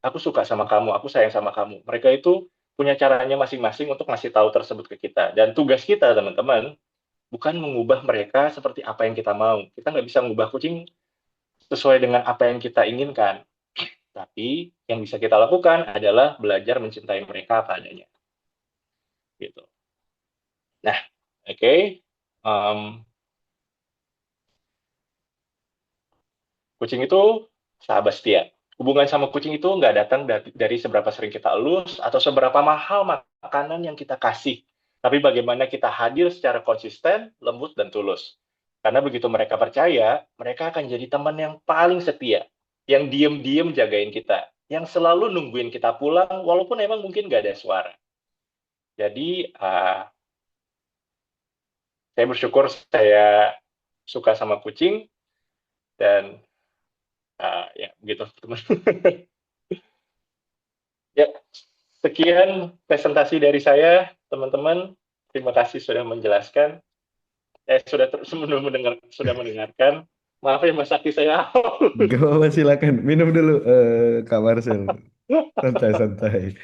aku suka sama kamu, aku sayang sama kamu. Mereka itu punya caranya masing-masing untuk ngasih tahu tersebut ke kita. Dan tugas kita, teman-teman, bukan mengubah mereka seperti apa yang kita mau. Kita nggak bisa mengubah kucing sesuai dengan apa yang kita inginkan. Tapi yang bisa kita lakukan adalah belajar mencintai mereka apa adanya. Gitu. Nah, oke. Okay. Kucing itu sahabat setia. Hubungan sama kucing itu nggak datang dari seberapa sering kita elus atau seberapa mahal makanan yang kita kasih. Tapi bagaimana kita hadir secara konsisten, lembut, dan tulus. Karena begitu mereka percaya, mereka akan jadi teman yang paling setia. Yang diem-diem jagain kita. Yang selalu nungguin kita pulang, walaupun emang mungkin nggak ada suara. Jadi, saya bersyukur saya suka sama kucing, dan ya begitu, teman. Ya, sekian presentasi dari saya, teman-teman. Terima kasih sudah menjelaskan. Sudah mendengarkan. Maaf ya Mas Sakti saya. Gak apa-apa, silakan minum dulu, Kak Marcel. Santai-santai,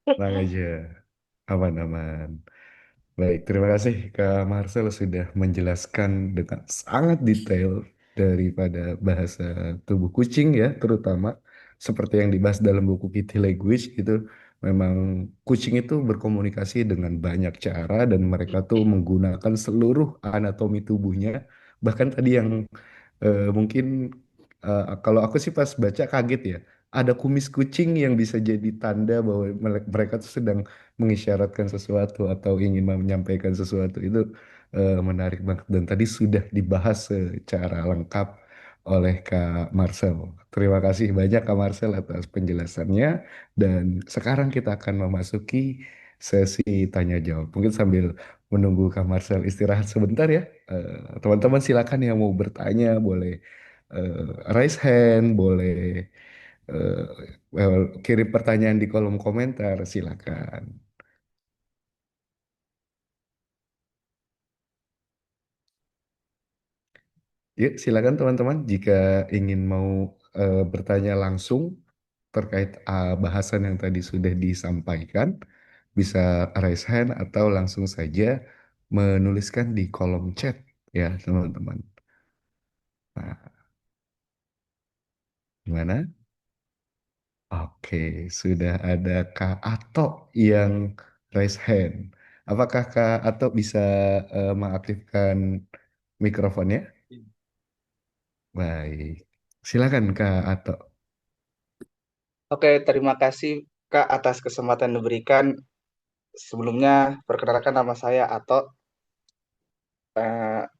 tenang aja, aman-aman. Baik, terima kasih Kak Marcel sudah menjelaskan dengan sangat detail daripada bahasa tubuh kucing ya, terutama seperti yang dibahas dalam buku Kitty Language itu, memang kucing itu berkomunikasi dengan banyak cara dan mereka tuh menggunakan seluruh anatomi tubuhnya. Bahkan tadi yang mungkin kalau aku sih pas baca kaget ya, ada kumis kucing yang bisa jadi tanda bahwa mereka tuh sedang mengisyaratkan sesuatu atau ingin menyampaikan sesuatu. Itu menarik banget dan tadi sudah dibahas secara lengkap oleh Kak Marcel. Terima kasih banyak Kak Marcel atas penjelasannya, dan sekarang kita akan memasuki sesi tanya jawab. Mungkin sambil menunggu Kak Marcel istirahat sebentar ya, teman-teman silakan yang mau bertanya boleh raise hand, boleh kirim pertanyaan di kolom komentar, silakan. Yuk, silakan teman-teman jika ingin mau bertanya langsung terkait bahasan yang tadi sudah disampaikan, bisa raise hand atau langsung saja menuliskan di kolom chat ya, teman-teman. Nah, gimana? Oke, sudah ada Kak Ato yang raise hand. Apakah Kak Ato bisa mengaktifkan mikrofonnya? Baik. Silakan Kak Ato. Oke, terima kasih Kak atas kesempatan diberikan. Sebelumnya, perkenalkan nama saya Ato.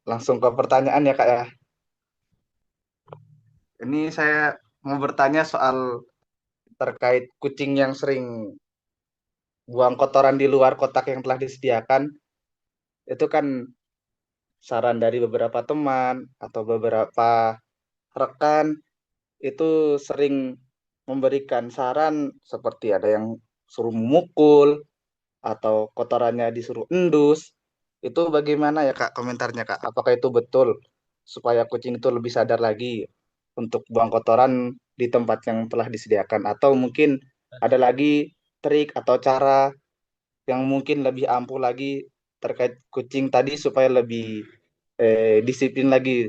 Langsung ke pertanyaan ya Kak ya. Ini saya mau bertanya soal terkait kucing yang sering buang kotoran di luar kotak yang telah disediakan. Itu kan saran dari beberapa teman atau beberapa rekan itu sering memberikan saran seperti ada yang suruh memukul atau kotorannya disuruh endus. Itu bagaimana ya Kak komentarnya Kak? Apakah itu betul supaya kucing itu lebih sadar lagi untuk buang kotoran di tempat yang telah disediakan, atau mungkin ada lagi trik atau cara yang mungkin lebih ampuh lagi terkait kucing tadi supaya lebih disiplin lagi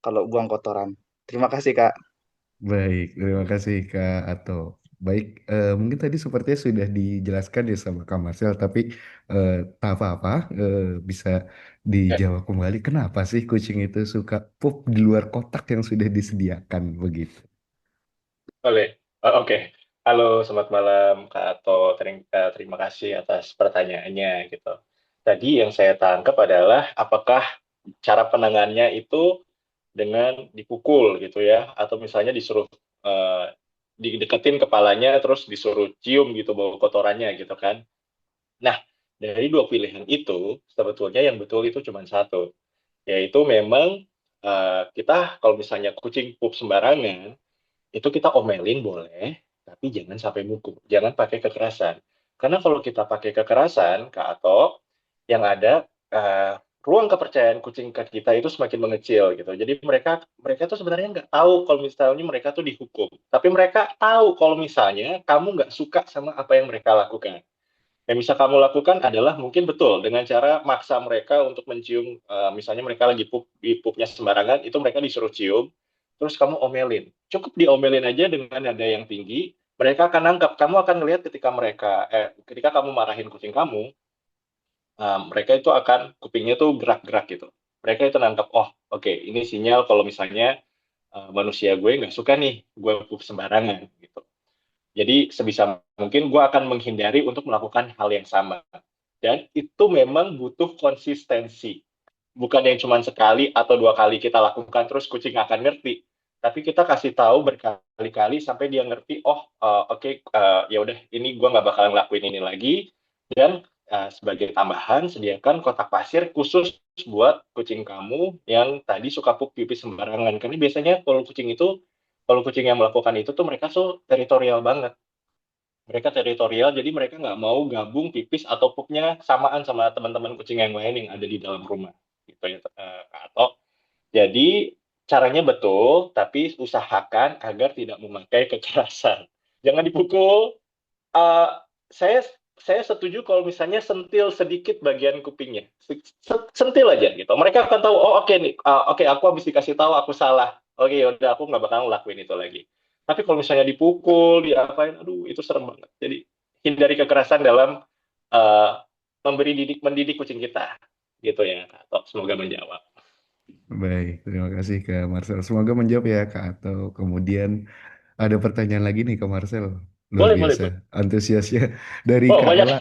kalau buang kotoran. Terima kasih Kak. Baik, terima kasih Kak Ato. Baik, mungkin tadi sepertinya sudah dijelaskan ya sama Kak Marcel, tapi eh, tak apa-apa, bisa Ya, dijawab kembali. Kenapa sih kucing itu suka pup di luar kotak yang sudah disediakan begitu? boleh. Oh, oke. Halo, selamat malam Kak Ato. Terima kasih atas pertanyaannya gitu. Tadi yang saya tangkap adalah apakah cara penanganannya itu dengan dipukul gitu ya, atau misalnya disuruh eh, dideketin kepalanya terus disuruh cium gitu bau kotorannya gitu kan. Nah, dari dua pilihan itu sebetulnya yang betul itu cuma satu, yaitu memang kita kalau misalnya kucing pup sembarangan itu kita omelin boleh, tapi jangan sampai mukul, jangan pakai kekerasan. Karena kalau kita pakai kekerasan, Kak Ato, yang ada uh, ruang kepercayaan kucing ke kita itu semakin mengecil gitu. Jadi mereka mereka tuh sebenarnya nggak tahu kalau misalnya mereka tuh dihukum, tapi mereka tahu kalau misalnya kamu nggak suka sama apa yang mereka lakukan. Yang bisa kamu lakukan adalah mungkin betul dengan cara maksa mereka untuk mencium, misalnya mereka lagi pup di pupnya sembarangan, itu mereka disuruh cium, terus kamu omelin. Cukup diomelin aja dengan nada yang tinggi, mereka akan nangkap. Kamu akan ngelihat ketika kamu marahin kucing kamu, mereka itu akan kupingnya tuh gerak-gerak gitu. Mereka itu nangkap, oh oke, ini sinyal kalau misalnya manusia gue nggak suka nih, gue pup sembarangan gitu. Jadi sebisa mungkin gue akan menghindari untuk melakukan hal yang sama. Dan itu memang butuh konsistensi. Bukan yang cuma sekali atau dua kali kita lakukan terus kucing akan ngerti. Tapi kita kasih tahu berkali-kali sampai dia ngerti, oh oke, ya udah ini gue nggak bakalan ngelakuin ini lagi. Dan sebagai tambahan, sediakan kotak pasir khusus buat kucing kamu yang tadi suka pup pipis sembarangan. Karena biasanya kalau kucing yang melakukan itu tuh mereka tuh teritorial banget. Mereka teritorial, jadi mereka nggak mau gabung pipis atau pupnya samaan sama teman-teman kucing yang lain yang ada di dalam rumah. Gitu ya, Kak Ato. Jadi caranya betul, tapi usahakan agar tidak memakai kekerasan. Jangan dipukul. Eh, saya saya setuju kalau misalnya sentil sedikit bagian kupingnya, sentil aja gitu. Mereka akan tahu, oh oke nih, oke aku habis dikasih tahu aku salah. Oke, yaudah aku nggak bakal ngelakuin itu lagi. Tapi kalau misalnya dipukul, diapain, aduh itu serem banget. Jadi hindari kekerasan dalam uh, mendidik kucing kita, gitu ya, Kak Ato. Semoga menjawab. Baik, terima kasih Kak Marcel. Semoga menjawab ya Kak atau kemudian ada pertanyaan lagi nih Kak Marcel. Luar Boleh, boleh, biasa boleh. antusiasnya dari Oh, Kak Ella. banyak.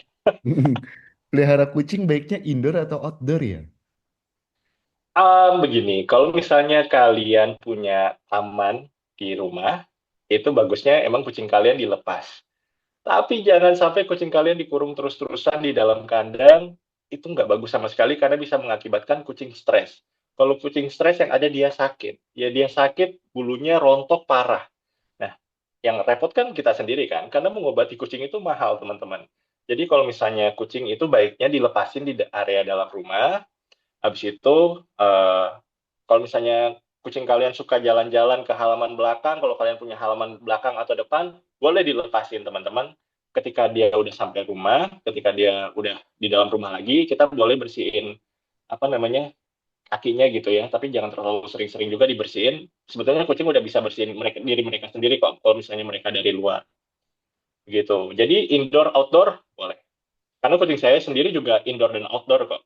Pelihara kucing baiknya indoor atau outdoor ya? Begini, kalau misalnya kalian punya taman di rumah, itu bagusnya emang kucing kalian dilepas. Tapi jangan sampai kucing kalian dikurung terus-terusan di dalam kandang, itu nggak bagus sama sekali karena bisa mengakibatkan kucing stres. Kalau kucing stres yang ada dia sakit, ya dia sakit, bulunya rontok parah. Nah, yang repot kan kita sendiri kan, karena mengobati kucing itu mahal teman-teman. Jadi kalau misalnya kucing itu baiknya dilepasin di area dalam rumah. Habis itu, kalau misalnya kucing kalian suka jalan-jalan ke halaman belakang, kalau kalian punya halaman belakang atau depan, boleh dilepasin teman-teman. Ketika dia udah sampai rumah, ketika dia udah di dalam rumah lagi, kita boleh bersihin apa namanya kakinya gitu ya. Tapi jangan terlalu sering-sering juga dibersihin. Sebetulnya kucing udah bisa bersihin diri mereka sendiri kok, kalau misalnya mereka dari luar gitu. Jadi indoor outdoor boleh. Karena kucing saya sendiri juga indoor dan outdoor kok.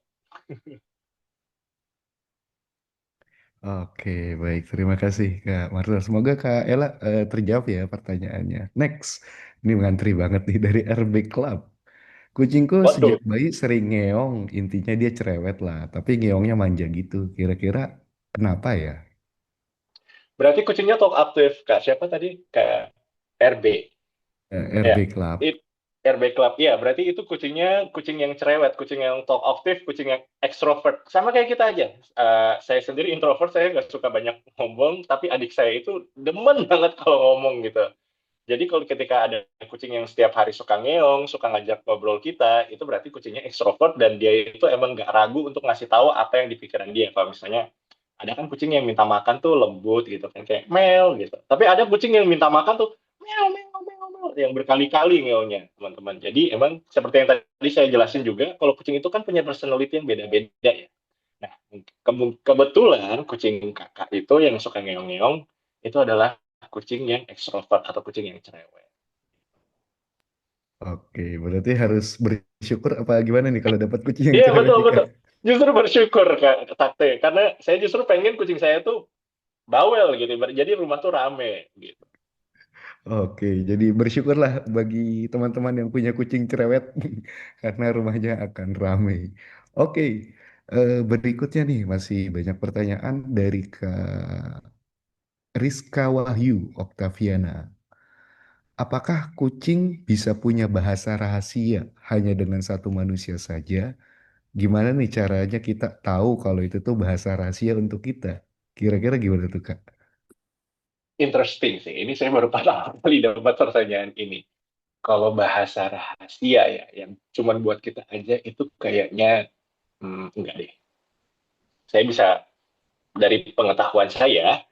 Oke, baik. Terima kasih Kak Marcel. Semoga Kak Ella terjawab ya pertanyaannya. Next, ini mengantri banget nih dari RB Club. Kucingku Waduh, sejak bayi sering ngeong, intinya dia cerewet lah, tapi ngeongnya manja gitu. Kira-kira kenapa ya? berarti kucingnya talk aktif, Kak. Siapa tadi? Kak RB. RB Ya, Club. it, RB Club. Ya, berarti itu kucingnya kucing yang cerewet, kucing yang talk aktif, kucing yang ekstrovert. Sama kayak kita aja. Saya sendiri introvert, saya nggak suka banyak ngomong, tapi adik saya itu demen banget kalau ngomong gitu. Jadi kalau ketika ada kucing yang setiap hari suka ngeong, suka ngajak ngobrol kita, itu berarti kucingnya ekstrovert dan dia itu emang nggak ragu untuk ngasih tahu apa yang di pikiran dia. Kalau misalnya ada kan kucing yang minta makan tuh lembut gitu kan kayak meow gitu. Tapi ada kucing yang minta makan tuh meow meow meow meow yang berkali-kali meownya teman-teman. Jadi emang seperti yang tadi saya jelasin juga kalau kucing itu kan punya personality yang beda-beda ya. Nah, kebetulan kucing kakak itu yang suka ngeong-ngeong itu adalah kucing yang ekstrovert atau kucing yang cerewet. Oke, berarti harus bersyukur apa gimana nih kalau dapat kucing yang Iya cerewet betul nih Kak? betul. Justru bersyukur Kak Takte karena saya justru pengen kucing saya tuh bawel gitu. Jadi rumah tuh rame gitu. Oke, jadi bersyukurlah bagi teman-teman yang punya kucing cerewet karena rumahnya akan ramai. Oke, berikutnya nih masih banyak pertanyaan dari Kak Rizka Wahyu Oktaviana. Apakah kucing bisa punya bahasa rahasia hanya dengan satu manusia saja? Gimana nih caranya kita tahu kalau itu tuh bahasa rahasia untuk kita? Kira-kira gimana tuh Kak? Interesting sih. Ini saya baru pertama kali dapat pertanyaan ini. Kalau bahasa rahasia ya, yang cuman buat kita aja itu kayaknya Enggak deh. Saya bisa, dari pengetahuan saya,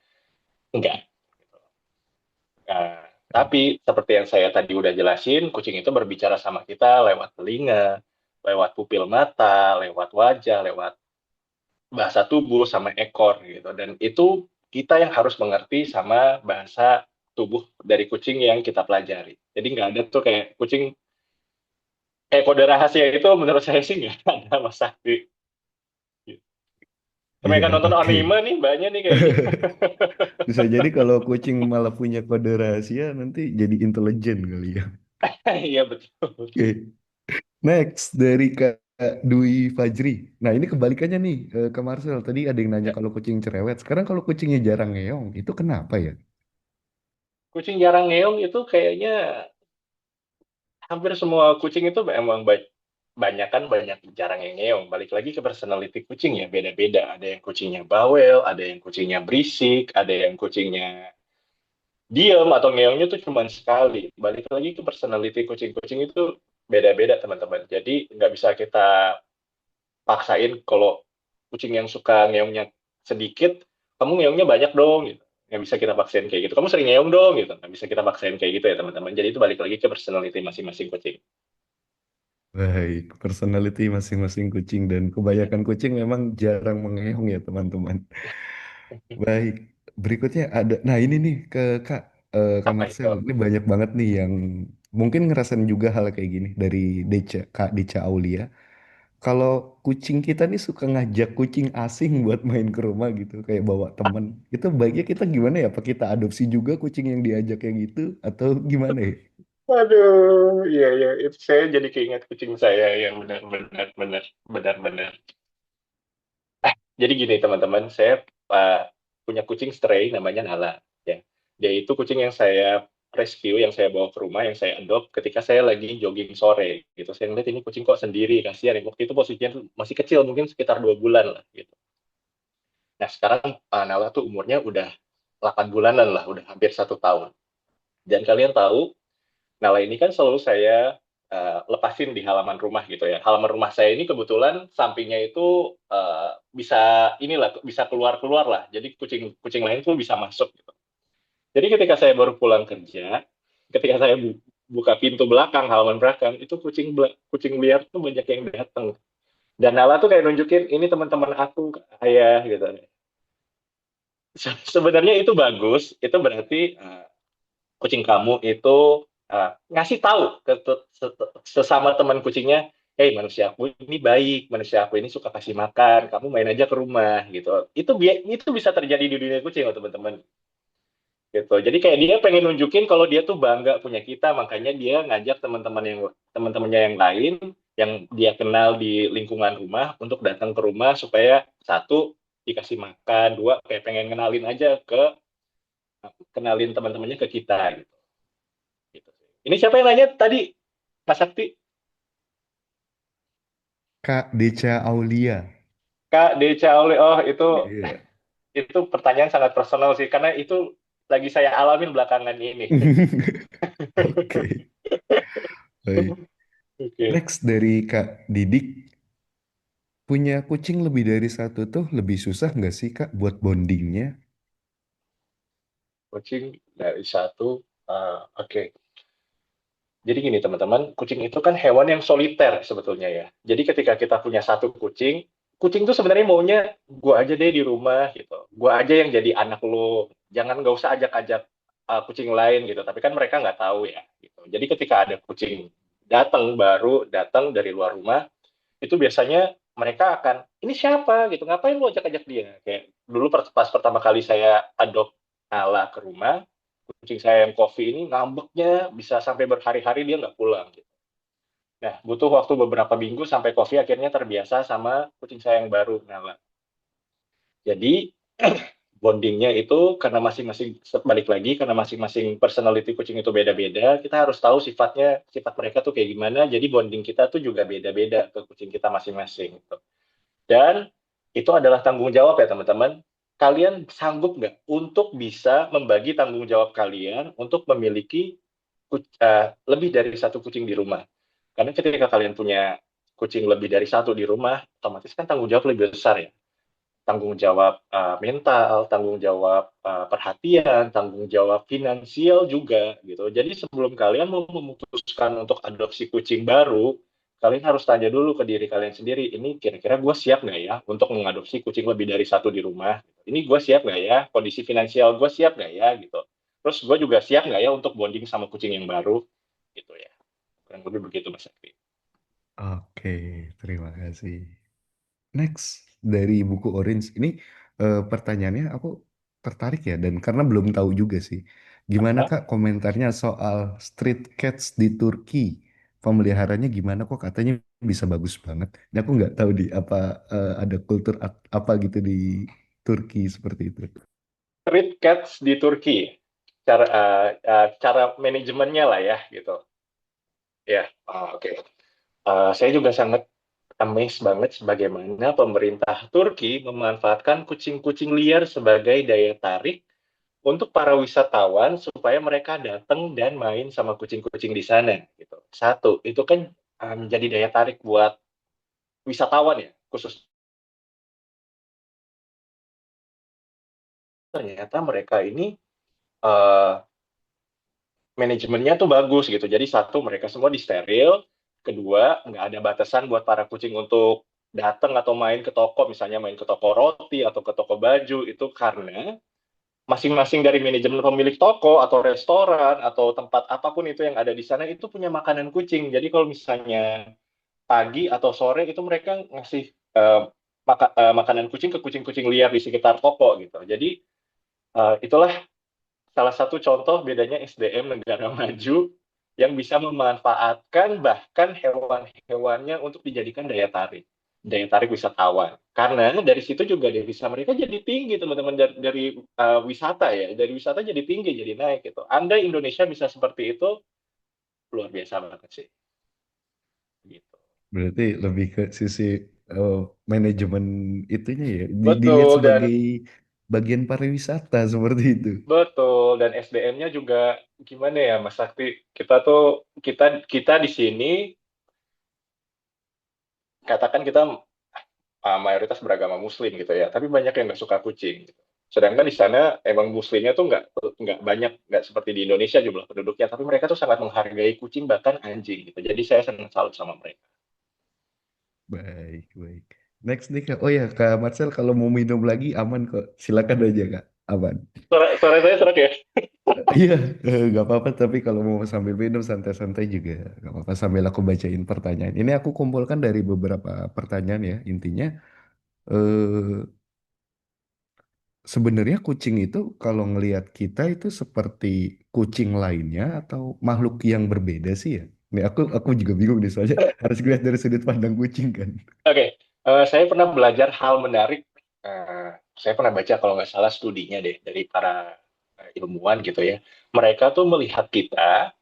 enggak. Nah, tapi seperti yang saya tadi udah jelasin, kucing itu berbicara sama kita lewat telinga, lewat pupil mata, lewat wajah, lewat bahasa tubuh, sama ekor gitu. Dan itu kita yang harus mengerti sama bahasa tubuh dari kucing yang kita pelajari. Jadi nggak ada tuh kayak kucing, kayak kode rahasia itu menurut saya sih nggak ada, Mas Sakti. Iya, Kebanyakan nonton oke. anime nih, banyak nih kayaknya. Bisa jadi kalau kucing malah punya kode rahasia nanti jadi intelijen kali ya. Iya betul. Oke, next dari Kak Dwi Fajri. Nah ini kebalikannya nih ke Marcel. Tadi ada yang nanya Ya, kalau kucing cerewet. Sekarang kalau kucingnya jarang ngeong, itu kenapa ya? kucing jarang ngeong itu kayaknya hampir semua kucing itu emang banyak kan, banyak jarang yang ngeong. Balik lagi ke personality kucing ya, beda-beda. Ada yang kucingnya bawel, ada yang kucingnya berisik, ada yang kucingnya diem atau ngeongnya tuh cuma sekali. Balik lagi ke personality kucing-kucing itu beda-beda teman-teman. Jadi nggak bisa kita paksain kalau kucing yang suka ngeongnya sedikit, kamu ngeongnya banyak dong gitu. Nggak bisa kita paksain kayak gitu. Kamu sering ngeong dong gitu. Nggak bisa kita paksain kayak gitu ya teman-teman. Jadi itu balik lagi ke personality masing-masing kucing. Baik, personality masing-masing kucing dan kebanyakan kucing memang jarang mengeong ya teman-teman. Baik, berikutnya ada. Nah ini nih ke Kak Apa itu? Marcel. Ini banyak banget nih yang mungkin ngerasain juga hal kayak gini dari Kak Deca Aulia. Kalau kucing kita nih suka ngajak kucing asing buat main ke rumah gitu, kayak bawa temen. Itu baiknya kita gimana ya? Apa kita adopsi juga kucing yang diajak yang gitu atau gimana ya? Waduh, iya iya, itu saya jadi keinget kucing saya yang benar-benar benar-benar. Jadi gini teman-teman, saya punya kucing stray namanya Nala. Ya, dia itu kucing yang saya rescue, yang saya bawa ke rumah, yang saya adopt ketika saya lagi jogging sore. Gitu, saya ngeliat ini kucing kok sendiri, kasihan. Waktu itu posisinya tuh masih kecil, mungkin sekitar 2 bulan lah. Gitu. Nah sekarang Nala tuh umurnya udah 8 bulanan lah, udah hampir 1 tahun. Dan kalian tahu Nala ini kan selalu saya lepasin di halaman rumah gitu ya. Halaman rumah saya ini kebetulan sampingnya itu bisa inilah, bisa keluar-keluar lah. Jadi kucing-kucing lain tuh bisa masuk gitu. Jadi ketika saya baru pulang kerja, ketika saya buka pintu belakang, halaman belakang, itu kucing liar tuh banyak yang datang. Dan Nala tuh kayak nunjukin, ini teman-teman aku, ayah gitu. Sebenarnya itu bagus, itu berarti kucing kamu itu ngasih tahu ke sesama teman kucingnya, hey manusia aku ini baik, manusia aku ini suka kasih makan, kamu main aja ke rumah gitu. Itu bisa terjadi di dunia kucing loh teman-teman. Gitu. Jadi kayak dia pengen nunjukin kalau dia tuh bangga punya kita, makanya dia ngajak teman-temannya yang lain yang dia kenal di lingkungan rumah untuk datang ke rumah supaya satu dikasih makan, dua kayak pengen kenalin teman-temannya ke kita gitu. Gitu. Ini siapa yang nanya tadi, Mas Sakti? Kak Deca Aulia. Kak Deca Oleh. Oh, Iya. itu pertanyaan sangat personal sih, karena itu lagi saya alamin belakangan ini. Oke, baik. Oke, Next dari Kak Didik. Punya kucing lebih dari satu tuh lebih susah nggak sih Kak buat bondingnya? kucing dari satu. Oke. Jadi gini teman-teman, kucing itu kan hewan yang soliter sebetulnya ya. Jadi ketika kita punya satu kucing, kucing tuh sebenarnya maunya gua aja deh di rumah gitu. Gua aja yang jadi anak lo. Jangan nggak usah ajak-ajak kucing lain gitu. Tapi kan mereka nggak tahu ya. Gitu. Jadi ketika ada kucing baru datang dari luar rumah, itu biasanya mereka akan, ini siapa gitu, ngapain lu ajak-ajak dia? Kayak dulu pas pertama kali saya adopt Nala ke rumah, kucing saya yang Coffee ini ngambeknya bisa sampai berhari-hari dia nggak pulang. Gitu. Nah, butuh waktu beberapa minggu sampai Coffee akhirnya terbiasa sama kucing saya yang baru, Nala. Jadi, bondingnya itu karena masing-masing, balik lagi, karena masing-masing personality kucing itu beda-beda, kita harus tahu sifat mereka tuh kayak gimana, jadi bonding kita tuh juga beda-beda ke kucing kita masing-masing. Gitu. Dan itu adalah tanggung jawab ya teman-teman. Kalian sanggup nggak untuk bisa membagi tanggung jawab kalian untuk memiliki lebih dari satu kucing di rumah? Karena ketika kalian punya kucing lebih dari satu di rumah, otomatis kan tanggung jawab lebih besar ya. Tanggung jawab mental, tanggung jawab perhatian, tanggung jawab finansial juga gitu. Jadi sebelum kalian mau memutuskan untuk adopsi kucing baru, kalian harus tanya dulu ke diri kalian sendiri, ini kira-kira gue siap nggak ya untuk mengadopsi kucing lebih dari satu di rumah? Ini gue siap nggak ya? Kondisi finansial gue siap nggak ya? Gitu. Terus gue juga siap nggak ya untuk bonding sama kucing yang baru? Gitu ya. Kurang lebih begitu Mas Sakti. Oke, terima kasih. Next dari buku Orange ini pertanyaannya aku tertarik ya dan karena belum tahu juga sih. Gimana Hah? Kak komentarnya soal street cats di Turki? Pemeliharaannya gimana kok katanya bisa bagus banget. Ini aku nggak tahu di apa ada kultur apa gitu di Turki seperti itu. Street cats di Turki. Cara manajemennya lah ya gitu. Ya, oke. Saya juga sangat amazed banget sebagaimana pemerintah Turki memanfaatkan kucing-kucing liar sebagai daya tarik untuk para wisatawan supaya mereka datang dan main sama kucing-kucing di sana. Gitu. Satu, itu kan menjadi daya tarik buat wisatawan ya, khusus ternyata mereka ini uh, manajemennya tuh bagus gitu. Jadi satu, mereka semua disteril. Kedua, nggak ada batasan buat para kucing untuk datang atau main ke toko, misalnya main ke toko roti atau ke toko baju, itu karena masing-masing dari manajemen pemilik toko atau restoran atau tempat apapun itu yang ada di sana itu punya makanan kucing. Jadi kalau misalnya pagi atau sore itu mereka ngasih makanan kucing ke kucing-kucing liar di sekitar toko gitu. Jadi itulah salah satu contoh bedanya SDM negara maju yang bisa memanfaatkan bahkan hewan-hewannya untuk dijadikan daya tarik wisatawan. Karena dari situ juga devisa mereka jadi tinggi, teman-teman, dari wisata ya, dari wisata jadi tinggi, jadi naik gitu. Anda Indonesia bisa seperti itu, luar biasa banget sih. Gitu. Berarti lebih ke sisi eh, manajemen itunya ya, dilihat Betul dan sebagai bagian pariwisata seperti itu. betul dan SDM-nya juga gimana ya Mas Sakti? Kita di sini katakan kita mayoritas beragama Muslim gitu ya, tapi banyak yang nggak suka kucing. Gitu. Sedangkan di sana emang Muslimnya tuh nggak banyak, nggak seperti di Indonesia jumlah penduduknya, tapi mereka tuh sangat menghargai kucing bahkan anjing gitu. Jadi saya sangat salut sama mereka. Baik, baik. Next nih Kak. Oh ya, Kak Marcel kalau mau minum lagi aman kok. Silakan aja Kak. Aman. Suara saya serak ya? Iya, nggak apa-apa. Tapi kalau mau sambil minum santai-santai juga nggak apa-apa. Sambil aku bacain pertanyaan. Ini aku kumpulkan dari beberapa pertanyaan ya. Intinya, eh, sebenarnya kucing itu kalau ngelihat kita itu seperti kucing lainnya atau makhluk yang berbeda sih ya? Nih aku juga bingung nih soalnya harus lihat dari sudut pandang kucing kan. Oke, saya pernah belajar hal menarik. Saya pernah baca kalau nggak salah studinya deh dari para ilmuwan gitu ya. Mereka tuh melihat kita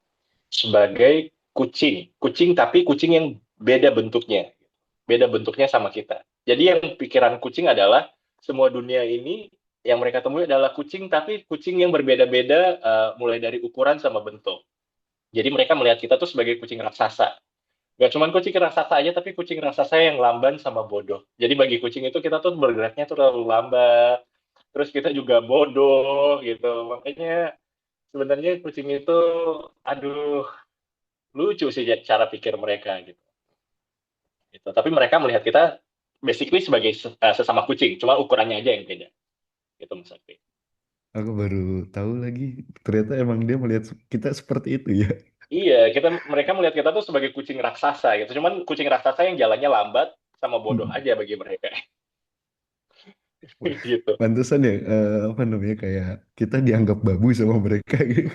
sebagai kucing, kucing tapi kucing yang beda bentuknya sama kita. Jadi yang pikiran kucing adalah semua dunia ini yang mereka temui adalah kucing, tapi kucing yang berbeda-beda mulai dari ukuran sama bentuk. Jadi mereka melihat kita tuh sebagai kucing raksasa. Gak cuma kucing raksasa aja, tapi kucing raksasa yang lamban sama bodoh. Jadi bagi kucing itu kita tuh bergeraknya tuh terlalu lambat. Terus kita juga bodoh gitu. Makanya sebenarnya kucing itu, aduh, lucu sih cara pikir mereka gitu. Gitu. Tapi mereka melihat kita basically sebagai sesama kucing, cuma ukurannya aja yang beda. Itu Mas Akti. Aku baru tahu lagi, ternyata emang dia melihat kita seperti itu ya. Iya, mereka melihat kita tuh sebagai kucing raksasa gitu. Cuman kucing raksasa yang jalannya lambat sama bodoh Hmm. aja bagi mereka. Gitu. Pantesan ya, apa namanya, kayak kita dianggap babu sama mereka gitu.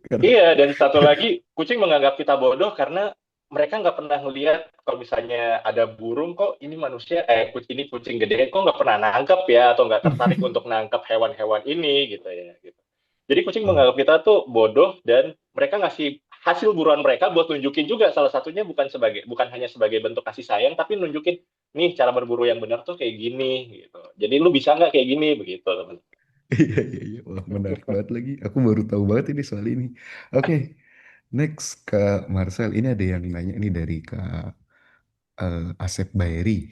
Karena Iya, dan satu lagi, kucing menganggap kita bodoh karena mereka nggak pernah ngelihat kalau misalnya ada burung kok ini manusia, ini kucing gede kok nggak pernah nangkep ya atau nggak tertarik untuk nangkep hewan-hewan ini gitu ya. Gitu. Jadi kucing oh, menganggap kita tuh bodoh dan mereka ngasih hasil buruan mereka buat nunjukin juga salah satunya bukan hanya sebagai bentuk kasih sayang tapi nunjukin nih cara berburu yang benar tuh kayak gini gitu. Jadi lu bisa nggak kayak gini begitu teman. iya, iya, iya. Wah, menarik banget lagi. Aku baru tahu banget ini soal ini. Oke, next Kak Marcel. Ini ada yang nanya nih dari Kak Asep Baeri.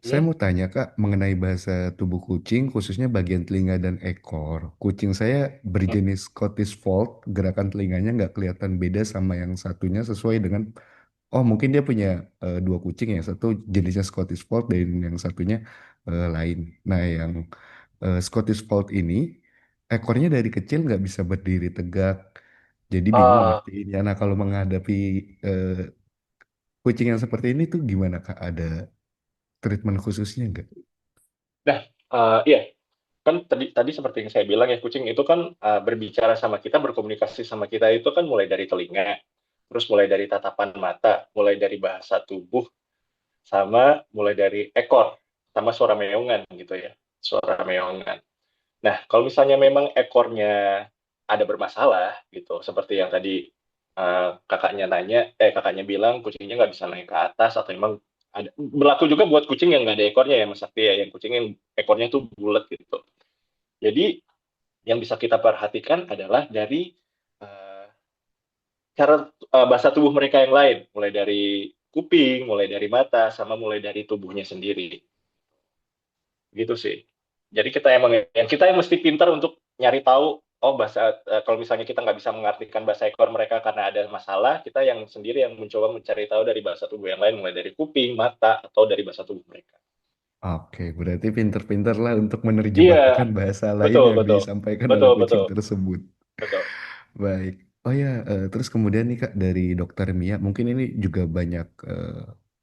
Saya Mhm. mau tanya Kak mengenai bahasa tubuh kucing, khususnya bagian telinga dan ekor. Kucing saya berjenis Scottish Fold, gerakan telinganya nggak kelihatan beda sama yang satunya sesuai dengan, oh mungkin dia punya dua kucing ya, satu jenisnya Scottish Fold dan yang satunya lain. Nah yang Scottish Fold ini ekornya dari kecil nggak bisa berdiri tegak, jadi bingung Ah, ngertiinnya. Nah kalau menghadapi eh, kucing yang seperti ini tuh gimana Kak? Ada treatment khususnya nggak? nah, iya, kan tadi tadi seperti yang saya bilang ya, kucing itu kan berbicara sama kita, berkomunikasi sama kita itu kan mulai dari telinga, terus mulai dari tatapan mata, mulai dari bahasa tubuh, sama mulai dari ekor, sama suara meongan gitu ya, suara meongan. Nah, kalau misalnya memang ekornya ada bermasalah gitu, seperti yang tadi kakaknya bilang kucingnya nggak bisa naik ke atas atau memang ada, berlaku juga buat kucing yang nggak ada ekornya ya Mas Sakti ya, yang kucing yang ekornya tuh bulat gitu. Jadi yang bisa kita perhatikan adalah dari uh, cara bahasa tubuh mereka yang lain, mulai dari kuping, mulai dari mata, sama mulai dari tubuhnya sendiri, gitu sih. Jadi kita yang mesti pintar untuk nyari tahu, oh bahasa kalau misalnya kita nggak bisa mengartikan bahasa ekor mereka karena ada masalah, kita yang sendiri yang mencoba mencari tahu dari bahasa tubuh yang lain, mulai dari kuping, mata, atau dari bahasa tubuh mereka. Oke, berarti pinter-pinter lah untuk menerjemahkan Iya, bahasa lain betul, yang betul, disampaikan oleh betul, kucing betul, tersebut. betul. Baik. Oh ya, terus kemudian nih Kak dari Dokter Mia, mungkin ini juga banyak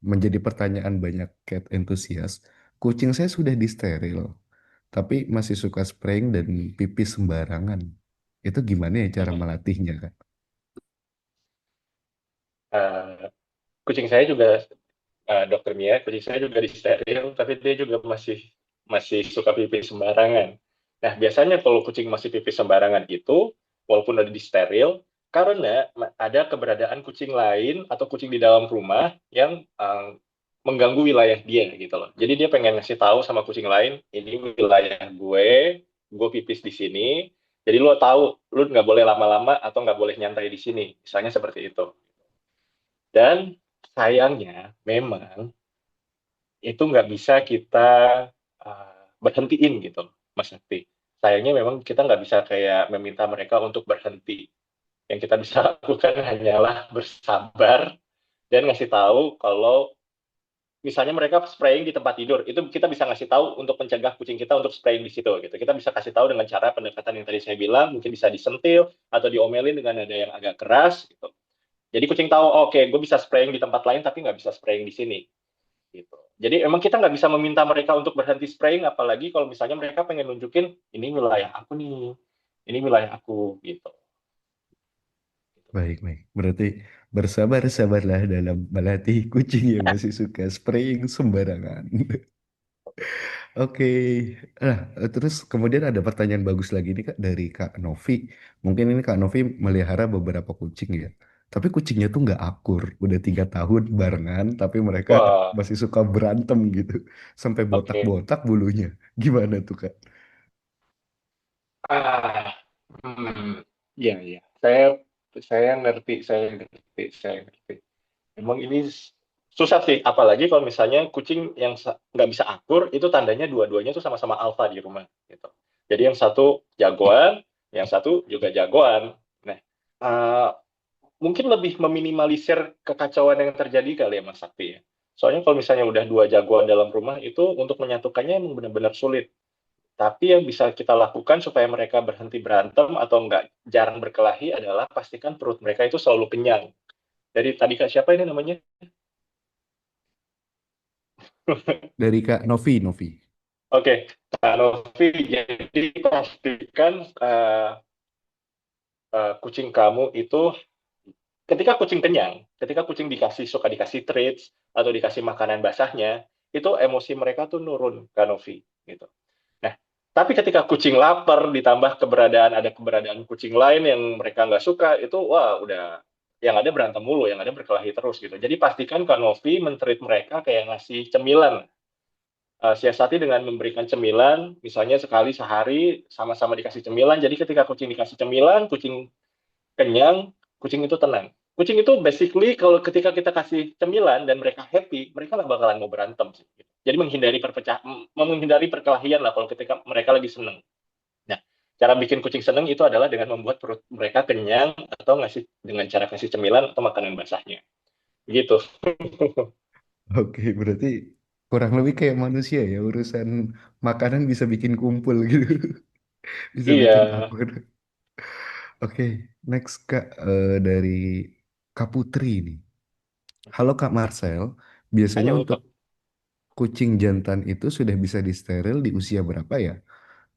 menjadi pertanyaan banyak cat enthusiast. Kucing saya sudah disteril, tapi masih suka spraying dan pipis sembarangan. Itu gimana ya cara Mhm. melatihnya Kak? Eh, kucing saya juga dokter Mia, kucing saya juga disteril, tapi dia juga masih masih suka pipis sembarangan. Nah, biasanya kalau kucing masih pipis sembarangan itu, walaupun udah disteril, karena ada keberadaan kucing lain atau kucing di dalam rumah yang mengganggu wilayah dia gitu loh. Jadi dia pengen ngasih tahu sama kucing lain, ini wilayah gue pipis di sini. Jadi lo tahu, lo nggak boleh lama-lama atau nggak boleh nyantai di sini. Misalnya seperti itu. Dan sayangnya memang itu nggak bisa kita berhentiin gitu, Mas Sakti. Sayangnya memang kita nggak bisa kayak meminta mereka untuk berhenti. Yang kita bisa lakukan hanyalah bersabar dan ngasih tahu kalau misalnya mereka spraying di tempat tidur, itu kita bisa ngasih tahu untuk mencegah kucing kita untuk spraying di situ gitu. Kita bisa kasih tahu dengan cara pendekatan yang tadi saya bilang, mungkin bisa disentil atau diomelin dengan nada yang agak keras gitu. Jadi kucing tahu, oh, oke, gue bisa spraying di tempat lain tapi nggak bisa spraying di sini gitu. Jadi emang kita nggak bisa meminta mereka untuk berhenti spraying, apalagi kalau misalnya mereka pengen nunjukin ini wilayah aku nih, ini wilayah aku gitu. Baik, baik. Berarti bersabar-sabarlah dalam melatih kucing yang masih suka spraying sembarangan. Oke, nah terus kemudian ada pertanyaan bagus lagi nih Kak dari Kak Novi. Mungkin ini Kak Novi melihara beberapa kucing ya. Tapi kucingnya tuh nggak akur, udah 3 tahun barengan, tapi mereka Wah, masih suka berantem gitu, sampai oke. botak-botak bulunya. Gimana tuh Kak? Ah, iya iya. Saya ngerti. Emang ini susah sih, apalagi kalau misalnya kucing yang nggak bisa akur, itu tandanya dua-duanya tuh sama-sama alfa di rumah gitu. Jadi yang satu jagoan, yang satu juga jagoan. Nah, uh, mungkin lebih meminimalisir kekacauan yang terjadi kali ya Mas Sakti ya. Soalnya kalau misalnya udah dua jagoan dalam rumah itu untuk menyatukannya emang benar-benar sulit. Tapi yang bisa kita lakukan supaya mereka berhenti berantem atau nggak jarang berkelahi adalah pastikan perut mereka itu selalu kenyang. Jadi tadi Kak siapa ini namanya? Dari Kak Novi, Novi. Oke, Kak Novi, jadi pastikan kucing kamu itu ketika kucing kenyang, ketika kucing suka dikasih treats atau dikasih makanan basahnya, itu emosi mereka tuh nurun, Kak Novi, gitu. Nah, tapi ketika kucing lapar ditambah ada keberadaan kucing lain yang mereka nggak suka, itu wah udah yang ada berantem mulu, yang ada berkelahi terus gitu. Jadi pastikan Kak Novi men-treat mereka kayak ngasih cemilan. Siasati dengan memberikan cemilan, misalnya sekali sehari sama-sama dikasih cemilan. Jadi ketika kucing dikasih cemilan, kucing kenyang, kucing itu tenang. Kucing itu basically kalau ketika kita kasih cemilan dan mereka happy, mereka nggak bakalan mau berantem sih. Jadi menghindari perkelahian lah kalau ketika mereka lagi seneng. Nah, cara bikin kucing seneng itu adalah dengan membuat perut mereka kenyang atau ngasih dengan cara kasih cemilan atau makanan basahnya. Begitu. Oke, berarti kurang lebih kayak manusia ya, urusan makanan bisa bikin kumpul gitu. Bisa Iya. bikin akur. Oke, next Kak, dari Kak Putri nih. Halo Kak Marcel, biasanya Halo, untuk Kak. kucing jantan itu sudah bisa disteril di usia berapa ya?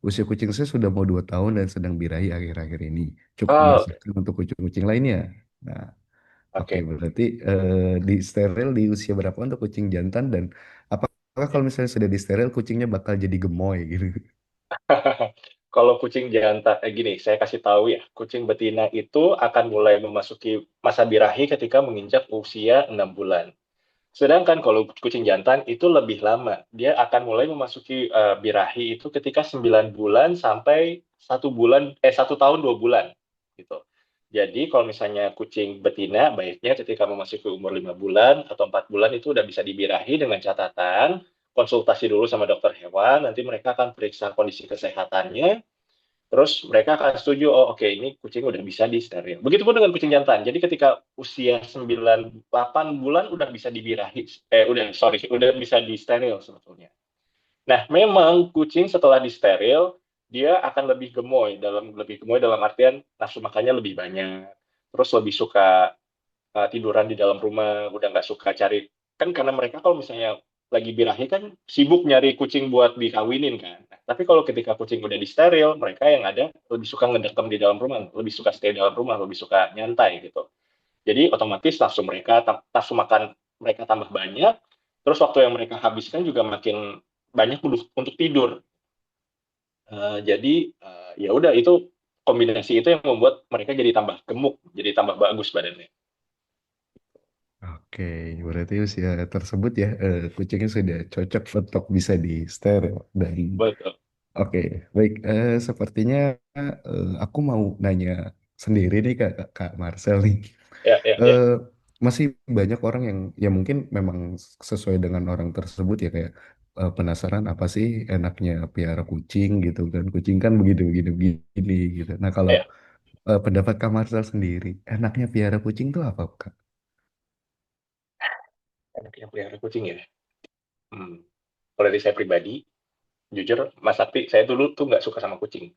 Usia kucing saya sudah mau 2 tahun dan sedang birahi akhir-akhir ini. Cukup Oh, menyesalkan untuk kucing-kucing lainnya. Nah, oke, oke. berarti disteril di usia berapa untuk kucing jantan dan apakah kalau misalnya sudah disteril kucingnya bakal jadi gemoy gitu? Kalau kucing jantan, gini, saya kasih tahu ya, kucing betina itu akan mulai memasuki masa birahi ketika menginjak usia 6 bulan. Sedangkan kalau kucing jantan itu lebih lama. Dia akan mulai memasuki birahi itu ketika 9 bulan sampai 1 bulan, 1 tahun 2 bulan. Gitu. Jadi kalau misalnya kucing betina, baiknya ketika memasuki umur 5 bulan atau 4 bulan itu udah bisa dibirahi dengan catatan, konsultasi dulu sama dokter hewan, nanti mereka akan periksa kondisi kesehatannya, terus mereka akan setuju, oh oke ini kucing udah bisa disteril. Begitupun dengan kucing jantan. Jadi ketika usia 9 8 bulan udah bisa dibirahi, udah bisa disteril sebetulnya. Nah, memang kucing setelah disteril dia akan lebih gemoy dalam artian nafsu makannya lebih banyak. Terus lebih suka tiduran di dalam rumah, udah nggak suka cari, kan karena mereka kalau misalnya lagi birahi kan sibuk nyari kucing buat dikawinin kan. Nah, tapi kalau ketika kucing udah disteril, mereka yang ada lebih suka ngedekem di dalam rumah, lebih suka stay di dalam rumah, lebih suka nyantai gitu. Jadi otomatis nafsu makan mereka tambah banyak, terus waktu yang mereka habiskan juga makin banyak untuk tidur. Jadi ya udah itu kombinasi itu yang membuat mereka jadi tambah gemuk, jadi tambah bagus badannya. Oke, berarti usia tersebut ya kucingnya sudah cocok untuk bisa disteril dan Betul. oke, baik. Sepertinya aku mau nanya sendiri nih Kak Marcel nih. Ya, ya, ya. Eh, Masih banyak orang yang ya mungkin memang sesuai dengan orang tersebut ya kayak penasaran apa sih enaknya piara kucing gitu kan. Kucing kan begini begini begini gitu. Nah kalau Ya. pendapat Kak Marcel sendiri, enaknya piara kucing tuh apa Kak? Enaknya pelihara kucing ya. Hmm. Kalau dari saya pribadi, jujur, Mas Sakti, saya dulu tuh nggak suka sama kucing.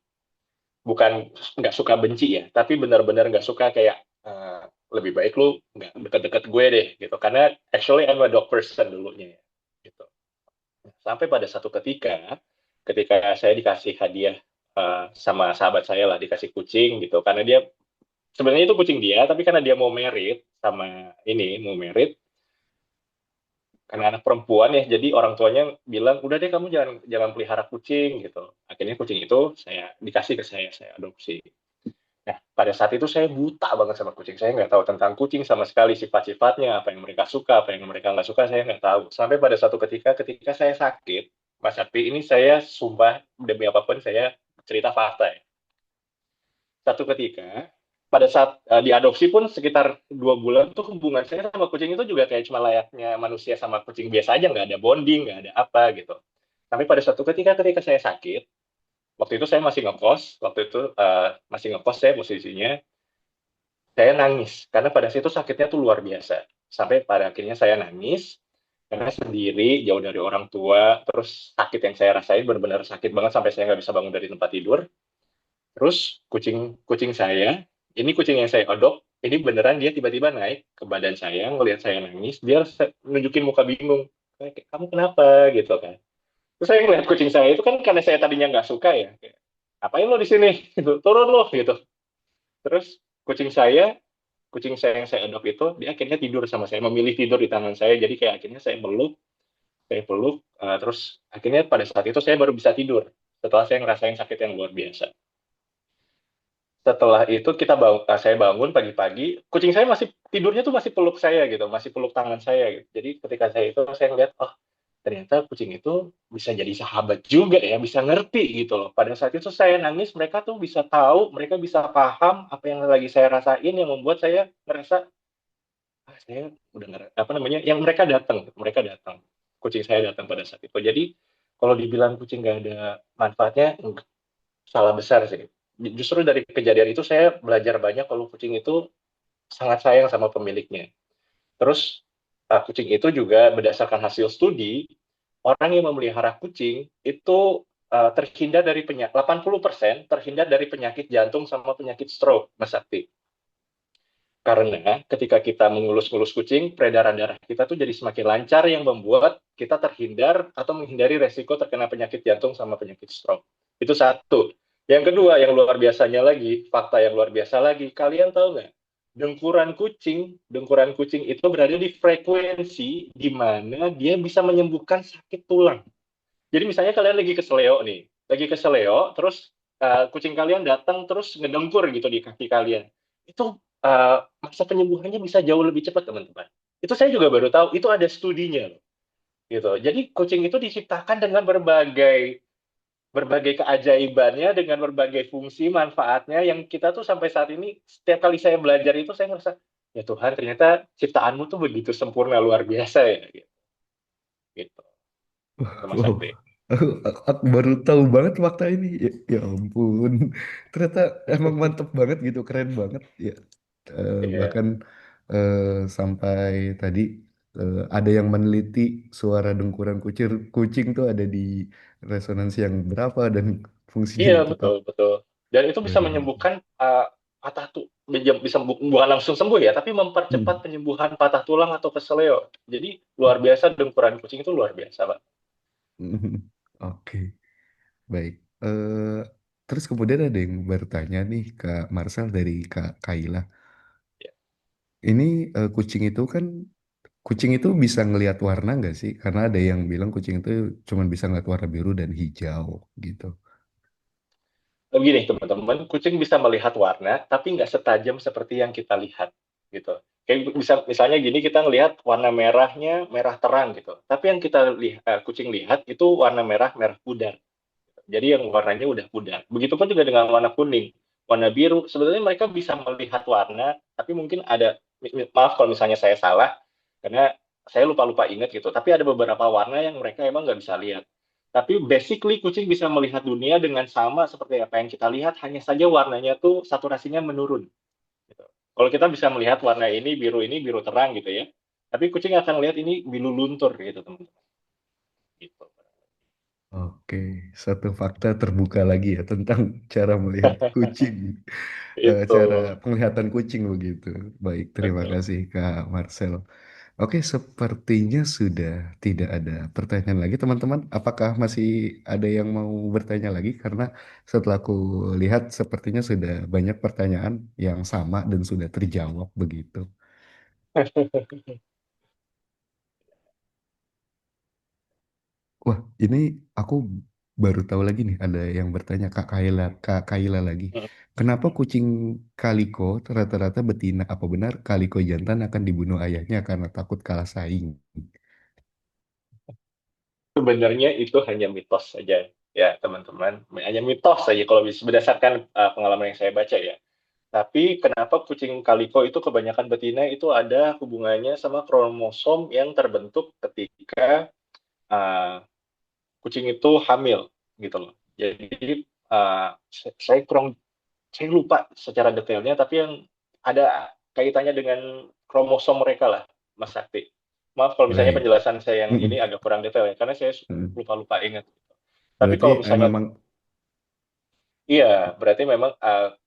Bukan nggak suka benci ya, tapi benar-benar nggak suka kayak lebih baik lu nggak deket-deket gue deh gitu. Karena actually I'm a dog person dulunya ya. Gitu. Sampai pada satu ketika saya dikasih hadiah sama sahabat saya lah, dikasih kucing gitu. Karena dia sebenarnya itu kucing dia, tapi karena dia mau merit sama ini, mau merit, karena anak perempuan ya, jadi orang tuanya bilang udah deh kamu jangan jangan pelihara kucing gitu. Akhirnya kucing itu dikasih ke saya adopsi. Nah, pada saat itu saya buta banget sama kucing. Saya nggak tahu tentang kucing sama sekali, sifat-sifatnya, apa yang mereka suka, apa yang mereka nggak suka, saya nggak tahu. Sampai pada satu ketika saya sakit, Mas Sakti, ini saya sumpah demi apapun saya cerita fakta ya. Satu ketika pada saat diadopsi pun sekitar 2 bulan tuh hubungan saya sama kucing itu juga kayak cuma layaknya manusia sama kucing biasa aja, nggak ada bonding, nggak ada apa gitu. Tapi pada suatu ketika saya sakit, waktu itu saya masih ngekos, masih ngekos saya posisinya, saya nangis karena pada situ sakitnya tuh luar biasa. Sampai pada akhirnya saya nangis karena sendiri, jauh dari orang tua, terus sakit yang saya rasain benar-benar sakit banget sampai saya nggak bisa bangun dari tempat tidur. Terus kucing kucing saya, ini kucing yang saya odok, ini beneran dia tiba-tiba naik ke badan saya, ngelihat saya nangis, dia nunjukin muka bingung, kayak kamu kenapa gitu kan. Terus saya ngeliat kucing saya itu kan karena saya tadinya nggak suka ya, kayak, apain lo di sini, gitu, turun lo gitu. Terus kucing saya yang saya adopt itu, dia akhirnya tidur sama saya, memilih tidur di tangan saya, jadi kayak akhirnya saya peluk, terus akhirnya pada saat itu saya baru bisa tidur setelah saya ngerasain sakit yang luar biasa. Setelah itu saya bangun pagi-pagi, kucing saya masih tidurnya tuh masih peluk saya gitu, masih peluk tangan saya gitu. Jadi ketika saya ngeliat, oh ternyata kucing itu bisa jadi sahabat juga ya, bisa ngerti gitu loh. Pada saat itu saya nangis, mereka tuh bisa tahu, mereka bisa paham apa yang lagi saya rasain yang membuat saya ngerasa saya udah nggak apa namanya, yang mereka datang, kucing saya datang pada saat itu. Jadi kalau dibilang kucing nggak ada manfaatnya, salah besar sih. Justru dari kejadian itu saya belajar banyak kalau kucing itu sangat sayang sama pemiliknya. Terus kucing itu juga berdasarkan hasil studi, orang yang memelihara kucing itu terhindar dari penyakit 80% terhindar dari penyakit jantung sama penyakit stroke, Mas Sakti. Karena ketika kita mengelus-ngelus kucing, peredaran darah kita tuh jadi semakin lancar yang membuat kita terhindar atau menghindari resiko terkena penyakit jantung sama penyakit stroke. Itu satu. Yang kedua, yang luar biasanya lagi, fakta yang luar biasa lagi, kalian tahu nggak? Dengkuran kucing itu berada di frekuensi di mana dia bisa menyembuhkan sakit tulang. Jadi misalnya kalian lagi keseleo nih, lagi keseleo, terus kucing kalian datang terus ngedengkur gitu di kaki kalian. Itu masa penyembuhannya bisa jauh lebih cepat, teman-teman. Itu saya juga baru tahu, itu ada studinya loh. Gitu. Jadi kucing itu diciptakan dengan berbagai berbagai keajaibannya, dengan berbagai fungsi manfaatnya yang kita tuh sampai saat ini setiap kali saya belajar itu saya ngerasa ya Tuhan ternyata ciptaanmu tuh begitu sempurna luar biasa ya gitu. Gitu. Itu Mas Wow, Sakti. aku baru tahu banget fakta ini. Ya, ya ampun, ternyata emang mantep banget gitu, keren banget. Ya, Iya. bahkan eh, sampai tadi ada yang meneliti suara dengkuran kucing, kucing tuh ada di resonansi yang berapa dan fungsinya Iya, untuk betul, apa. betul. Dan itu bisa Keren banget. menyembuhkan patah tuh bisa bukan langsung sembuh ya, tapi mempercepat Hmm. penyembuhan patah tulang atau keseleo. Jadi luar biasa dengkuran kucing itu luar biasa, Pak. Oke, baik. Eh, terus kemudian ada yang bertanya nih Kak Marsal dari Kak Kaila. Ya. Ini kucing itu bisa ngelihat warna nggak sih? Karena ada yang bilang kucing itu cuma bisa ngelihat warna biru dan hijau gitu. Begini, teman-teman, kucing bisa melihat warna, tapi nggak setajam seperti yang kita lihat, gitu. Kayak bisa misalnya gini kita ngelihat warna merahnya merah terang gitu, tapi yang kita lihat kucing lihat itu warna merah merah pudar. Jadi yang warnanya udah pudar. Begitupun juga dengan warna kuning, warna biru. Sebenarnya mereka bisa melihat warna, tapi mungkin ada maaf kalau misalnya saya salah, karena saya lupa-lupa ingat gitu. Tapi ada beberapa warna yang mereka emang nggak bisa lihat. Tapi basically kucing bisa melihat dunia dengan sama seperti apa yang kita lihat, hanya saja warnanya tuh saturasinya menurun. Gitu. Kalau kita bisa melihat warna ini biru terang gitu ya. Tapi kucing akan lihat ini biru luntur gitu teman-teman. Gitu. Oke, satu fakta terbuka lagi ya tentang cara melihat kucing, Itu cara penglihatan kucing begitu. Baik, terima betul. kasih Kak Marcel. Oke, sepertinya sudah tidak ada pertanyaan lagi, teman-teman. Apakah masih ada yang mau bertanya lagi? Karena setelah aku lihat, sepertinya sudah banyak pertanyaan yang sama dan sudah terjawab begitu. Wah, ini aku baru tahu lagi nih, ada yang bertanya Kak Kaila lagi. Kenapa kucing kaliko rata-rata betina? Apa benar kaliko jantan akan dibunuh ayahnya karena takut kalah saing? Sebenarnya itu hanya mitos saja ya teman-teman, hanya mitos saja kalau berdasarkan pengalaman yang saya baca ya. Tapi kenapa kucing kaliko itu kebanyakan betina itu ada hubungannya sama kromosom yang terbentuk ketika uh, kucing itu hamil gitu loh. Jadi saya kurang saya lupa secara detailnya, tapi yang ada kaitannya dengan kromosom mereka lah, Mas Sakti. Maaf kalau misalnya Baik. penjelasan saya yang ini Mm-mm. agak kurang detail ya, karena saya Mm. lupa-lupa ingat. Tapi Berarti kalau misalnya, memang iya, berarti memang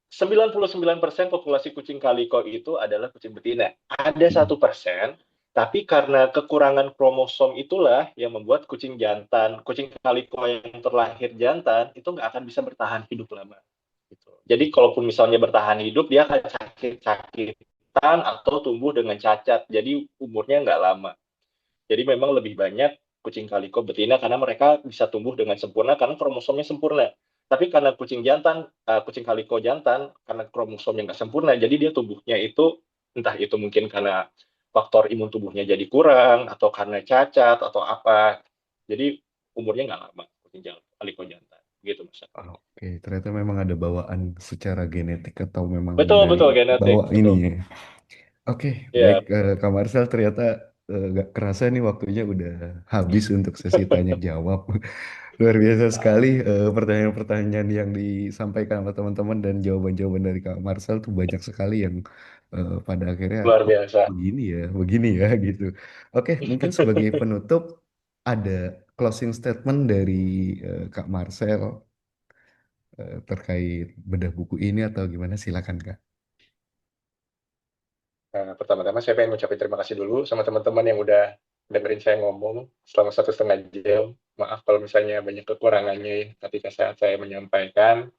99% populasi kucing kaliko itu adalah kucing betina. Ada mm, 1%, tapi karena kekurangan kromosom itulah yang membuat kucing jantan, kucing kaliko yang terlahir jantan, itu nggak akan bisa bertahan hidup lama. Gitu. Jadi kalaupun misalnya bertahan hidup, dia akan sakit-sakitan atau tumbuh dengan cacat. Jadi umurnya nggak lama. Jadi memang lebih banyak kucing kaliko betina karena mereka bisa tumbuh dengan sempurna karena kromosomnya sempurna. Tapi karena kucing kaliko jantan, karena kromosomnya nggak sempurna, jadi dia tumbuhnya itu entah itu mungkin karena faktor imun tubuhnya jadi kurang atau karena cacat atau apa. Jadi umurnya nggak lama kucing kaliko jantan. Gitu Mas. oke, ternyata memang ada bawaan secara genetik atau memang Betul dari betul genetik bawa ini betul. ya. Oke, baik Ya, Kak Marcel, ternyata gak kerasa nih waktunya udah habis untuk sesi tanya jawab. Luar biasa sekali pertanyaan-pertanyaan yang disampaikan sama teman-teman dan jawaban-jawaban dari Kak Marcel tuh banyak sekali yang pada akhirnya luar oh biasa. begini ya gitu. Oke, mungkin sebagai penutup ada closing statement dari Kak Marcel terkait bedah buku ini atau gimana? Silakan Kak. Nah, pertama-tama saya pengen ngucapin terima kasih dulu sama teman-teman yang udah dengerin saya ngomong selama 1,5 jam. Maaf kalau misalnya banyak kekurangannya ya ketika saat saya menyampaikan.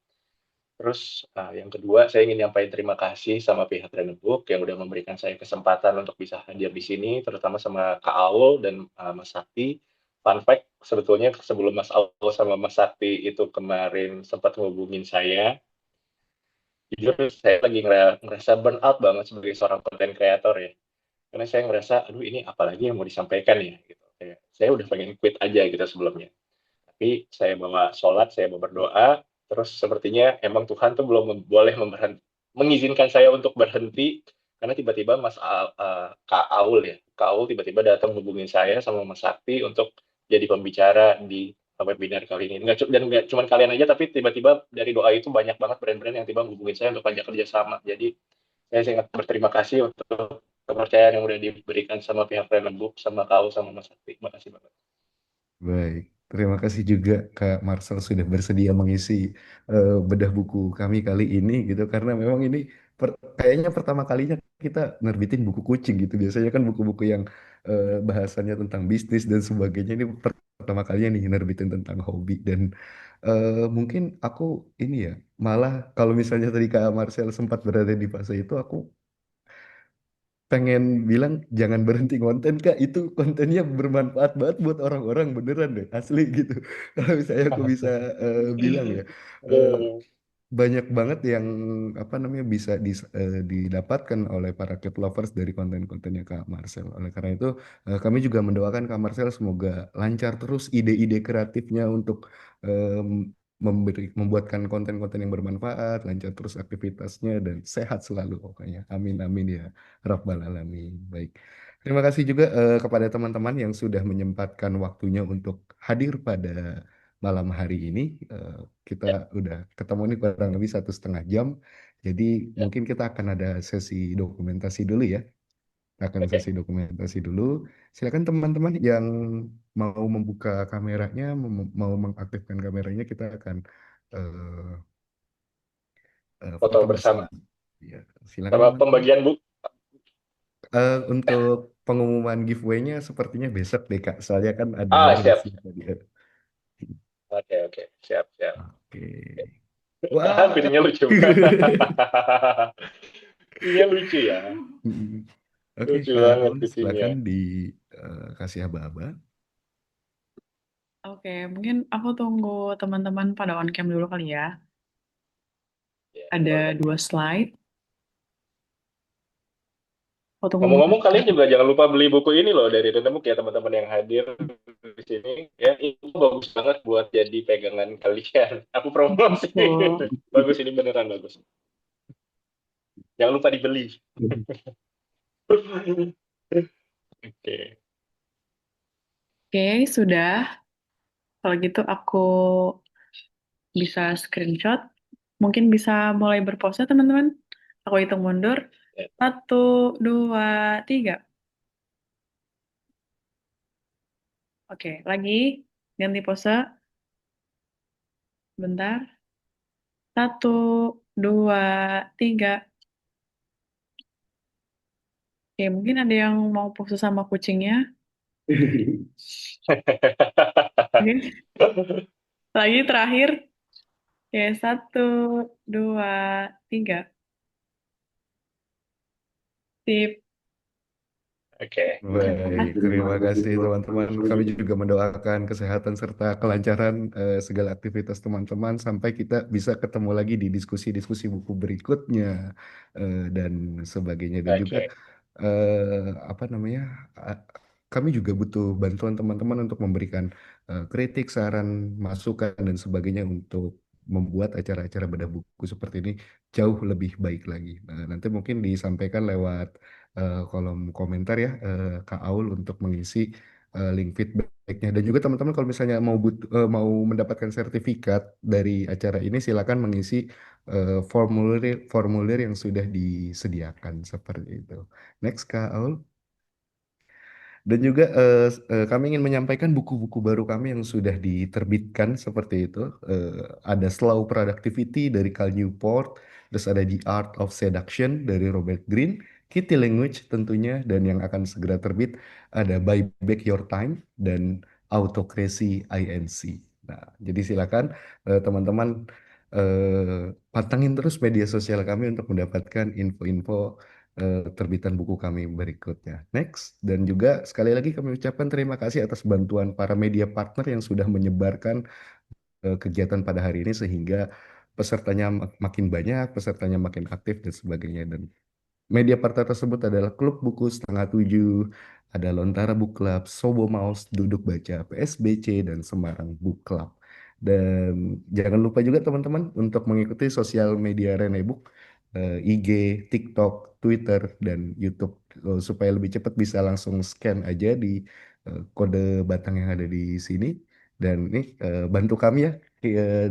Terus yang kedua, saya ingin nyampaikan terima kasih sama pihak Renebook yang udah memberikan saya kesempatan untuk bisa hadir di sini, terutama sama Kak Aul dan Mas Sakti. Fun fact, sebetulnya sebelum Mas Aul sama Mas Sakti itu kemarin sempat menghubungin saya, jujur saya lagi ngerasa burn out banget sebagai seorang content creator ya. Karena saya ngerasa, aduh ini apalagi yang mau disampaikan ya. Gitu. Saya udah pengen quit aja gitu sebelumnya. Tapi saya bawa sholat, saya bawa berdoa, terus sepertinya emang Tuhan tuh belum boleh mengizinkan saya untuk berhenti, karena tiba-tiba Kak Aul ya, Kak Aul tiba-tiba datang hubungin saya sama Mas Sakti untuk jadi pembicara di webinar kali ini. Dan nggak cuma kalian aja, tapi tiba-tiba dari doa itu banyak banget brand-brand yang tiba hubungin saya untuk ajak kerjasama. Jadi saya sangat berterima kasih untuk kepercayaan yang udah diberikan sama pihak Renebook, sama Kak Aul, sama Mas Sakti. Terima kasih banget. Baik, terima kasih juga Kak Marcel sudah bersedia mengisi bedah buku kami kali ini gitu karena memang ini kayaknya pertama kalinya kita nerbitin buku kucing gitu. Biasanya kan buku-buku yang bahasannya tentang bisnis dan sebagainya ini pertama kalinya nih nerbitin tentang hobi dan mungkin aku ini ya malah kalau misalnya tadi Kak Marcel sempat berada di fase itu aku pengen bilang jangan berhenti konten Kak, itu kontennya bermanfaat banget buat orang-orang beneran deh asli gitu. Kalau misalnya aku bisa bilang ya, eh, Aduh. banyak banget yang apa namanya bisa didapatkan oleh para cat lovers dari konten-kontennya Kak Marcel. Oleh karena itu kami juga mendoakan Kak Marcel semoga lancar terus ide-ide kreatifnya untuk membuatkan konten-konten yang bermanfaat, lancar terus aktivitasnya dan sehat selalu pokoknya. Amin amin ya Rabbal alamin. Baik. Terima kasih juga kepada teman-teman yang sudah menyempatkan waktunya untuk hadir pada malam hari ini. Kita Ya, udah ketemu nih kurang lebih 1,5 jam. Jadi ya, mungkin kita akan ada sesi dokumentasi dulu ya. Kita akan sesi oke. dokumentasi dulu. Silakan teman-teman yang mau membuka kameranya, mau mengaktifkan kameranya, kita akan eh, Foto foto bersama. bersama. Ya, silakan Sama teman-teman. pembagian buku. Untuk pengumuman giveaway-nya sepertinya besok deh Kak. Soalnya kan ada Siap. rahasia tadi. Oke, oke. Siap, siap. Oke. Wah. Videonya lucu. Iya, lucu ya. Mm. Oke, Lucu Kak banget Aul, videonya. silakan dikasih aba-aba. Oke, mungkin aku tunggu teman-teman pada on cam dulu kali ya. Ya, Ada boleh. 2 slide. Aku tunggu Ngomong-ngomong, mungkin. kalian juga jangan lupa beli buku ini loh dari Rentemuk ya, teman-teman yang hadir di sini. Ya, itu bagus banget buat jadi pegangan kalian. Aku promosi. Betul. Bagus, ini beneran bagus. Jangan lupa dibeli. Oke. Oke, sudah. Kalau gitu aku bisa screenshot. Mungkin bisa mulai berpose teman-teman. Aku hitung mundur. Ya. 1, 2, 3. Oke, lagi. Ganti pose. Bentar. 1, 2, 3. Oke, mungkin ada yang mau pose sama kucingnya. Oke, lagi terakhir. Oke, 1, 2, 3. Sip. Oke. Terima Baik, terima kasih teman-teman. Kami juga mendoakan kesehatan serta kelancaran segala aktivitas teman-teman sampai kita bisa ketemu lagi di diskusi-diskusi buku berikutnya dan sebagainya. Dan juga Oke. apa namanya? uh, Kami juga butuh bantuan teman-teman untuk memberikan kritik, saran, masukan dan sebagainya untuk membuat acara-acara bedah buku seperti ini jauh lebih baik lagi. Nanti mungkin disampaikan lewat kolom komentar ya, Kak Aul untuk mengisi link feedbacknya. Dan juga teman-teman kalau misalnya mau mendapatkan sertifikat dari acara ini, silakan mengisi formulir formulir yang sudah disediakan seperti itu. Next, Kak Aul. Dan juga kami ingin menyampaikan buku-buku baru kami yang sudah diterbitkan seperti itu. Ada Slow Productivity dari Cal Newport, terus ada The Art of Seduction dari Robert Greene, Kitty Language tentunya, dan yang akan segera terbit ada Buy Back Your Time dan Autocracy INC. Nah, jadi silakan teman-teman pantengin terus media sosial kami untuk mendapatkan info-info terbitan buku kami berikutnya. Next, dan juga sekali lagi kami ucapkan terima kasih atas bantuan para media partner yang sudah menyebarkan kegiatan pada hari ini sehingga pesertanya makin banyak, pesertanya makin aktif dan sebagainya. Dan media partner tersebut adalah Klub Buku Setengah Tujuh, ada Lontara Book Club, Sobo Mouse, Duduk Baca, PSBC, dan Semarang Book Club. Dan jangan lupa juga teman-teman untuk mengikuti sosial media Rene Book, IG, TikTok, Twitter, dan YouTube. Supaya lebih cepat bisa langsung scan aja di kode batang yang ada di sini. Dan ini bantu kami ya,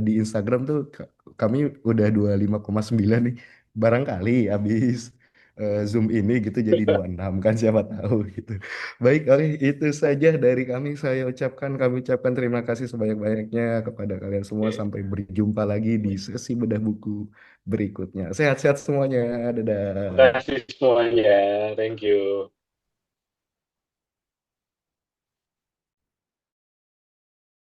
di Instagram tuh kami udah 25,9 nih. Barangkali habis Zoom ini gitu jadi 26 kan, siapa tahu gitu. Baik, oke, itu saja dari kami. Kami ucapkan terima kasih sebanyak-banyaknya kepada kalian semua. Oke. Sampai berjumpa lagi di sesi bedah buku berikutnya. Sehat-sehat semuanya. Terima Dadah. kasih semuanya. Thank you.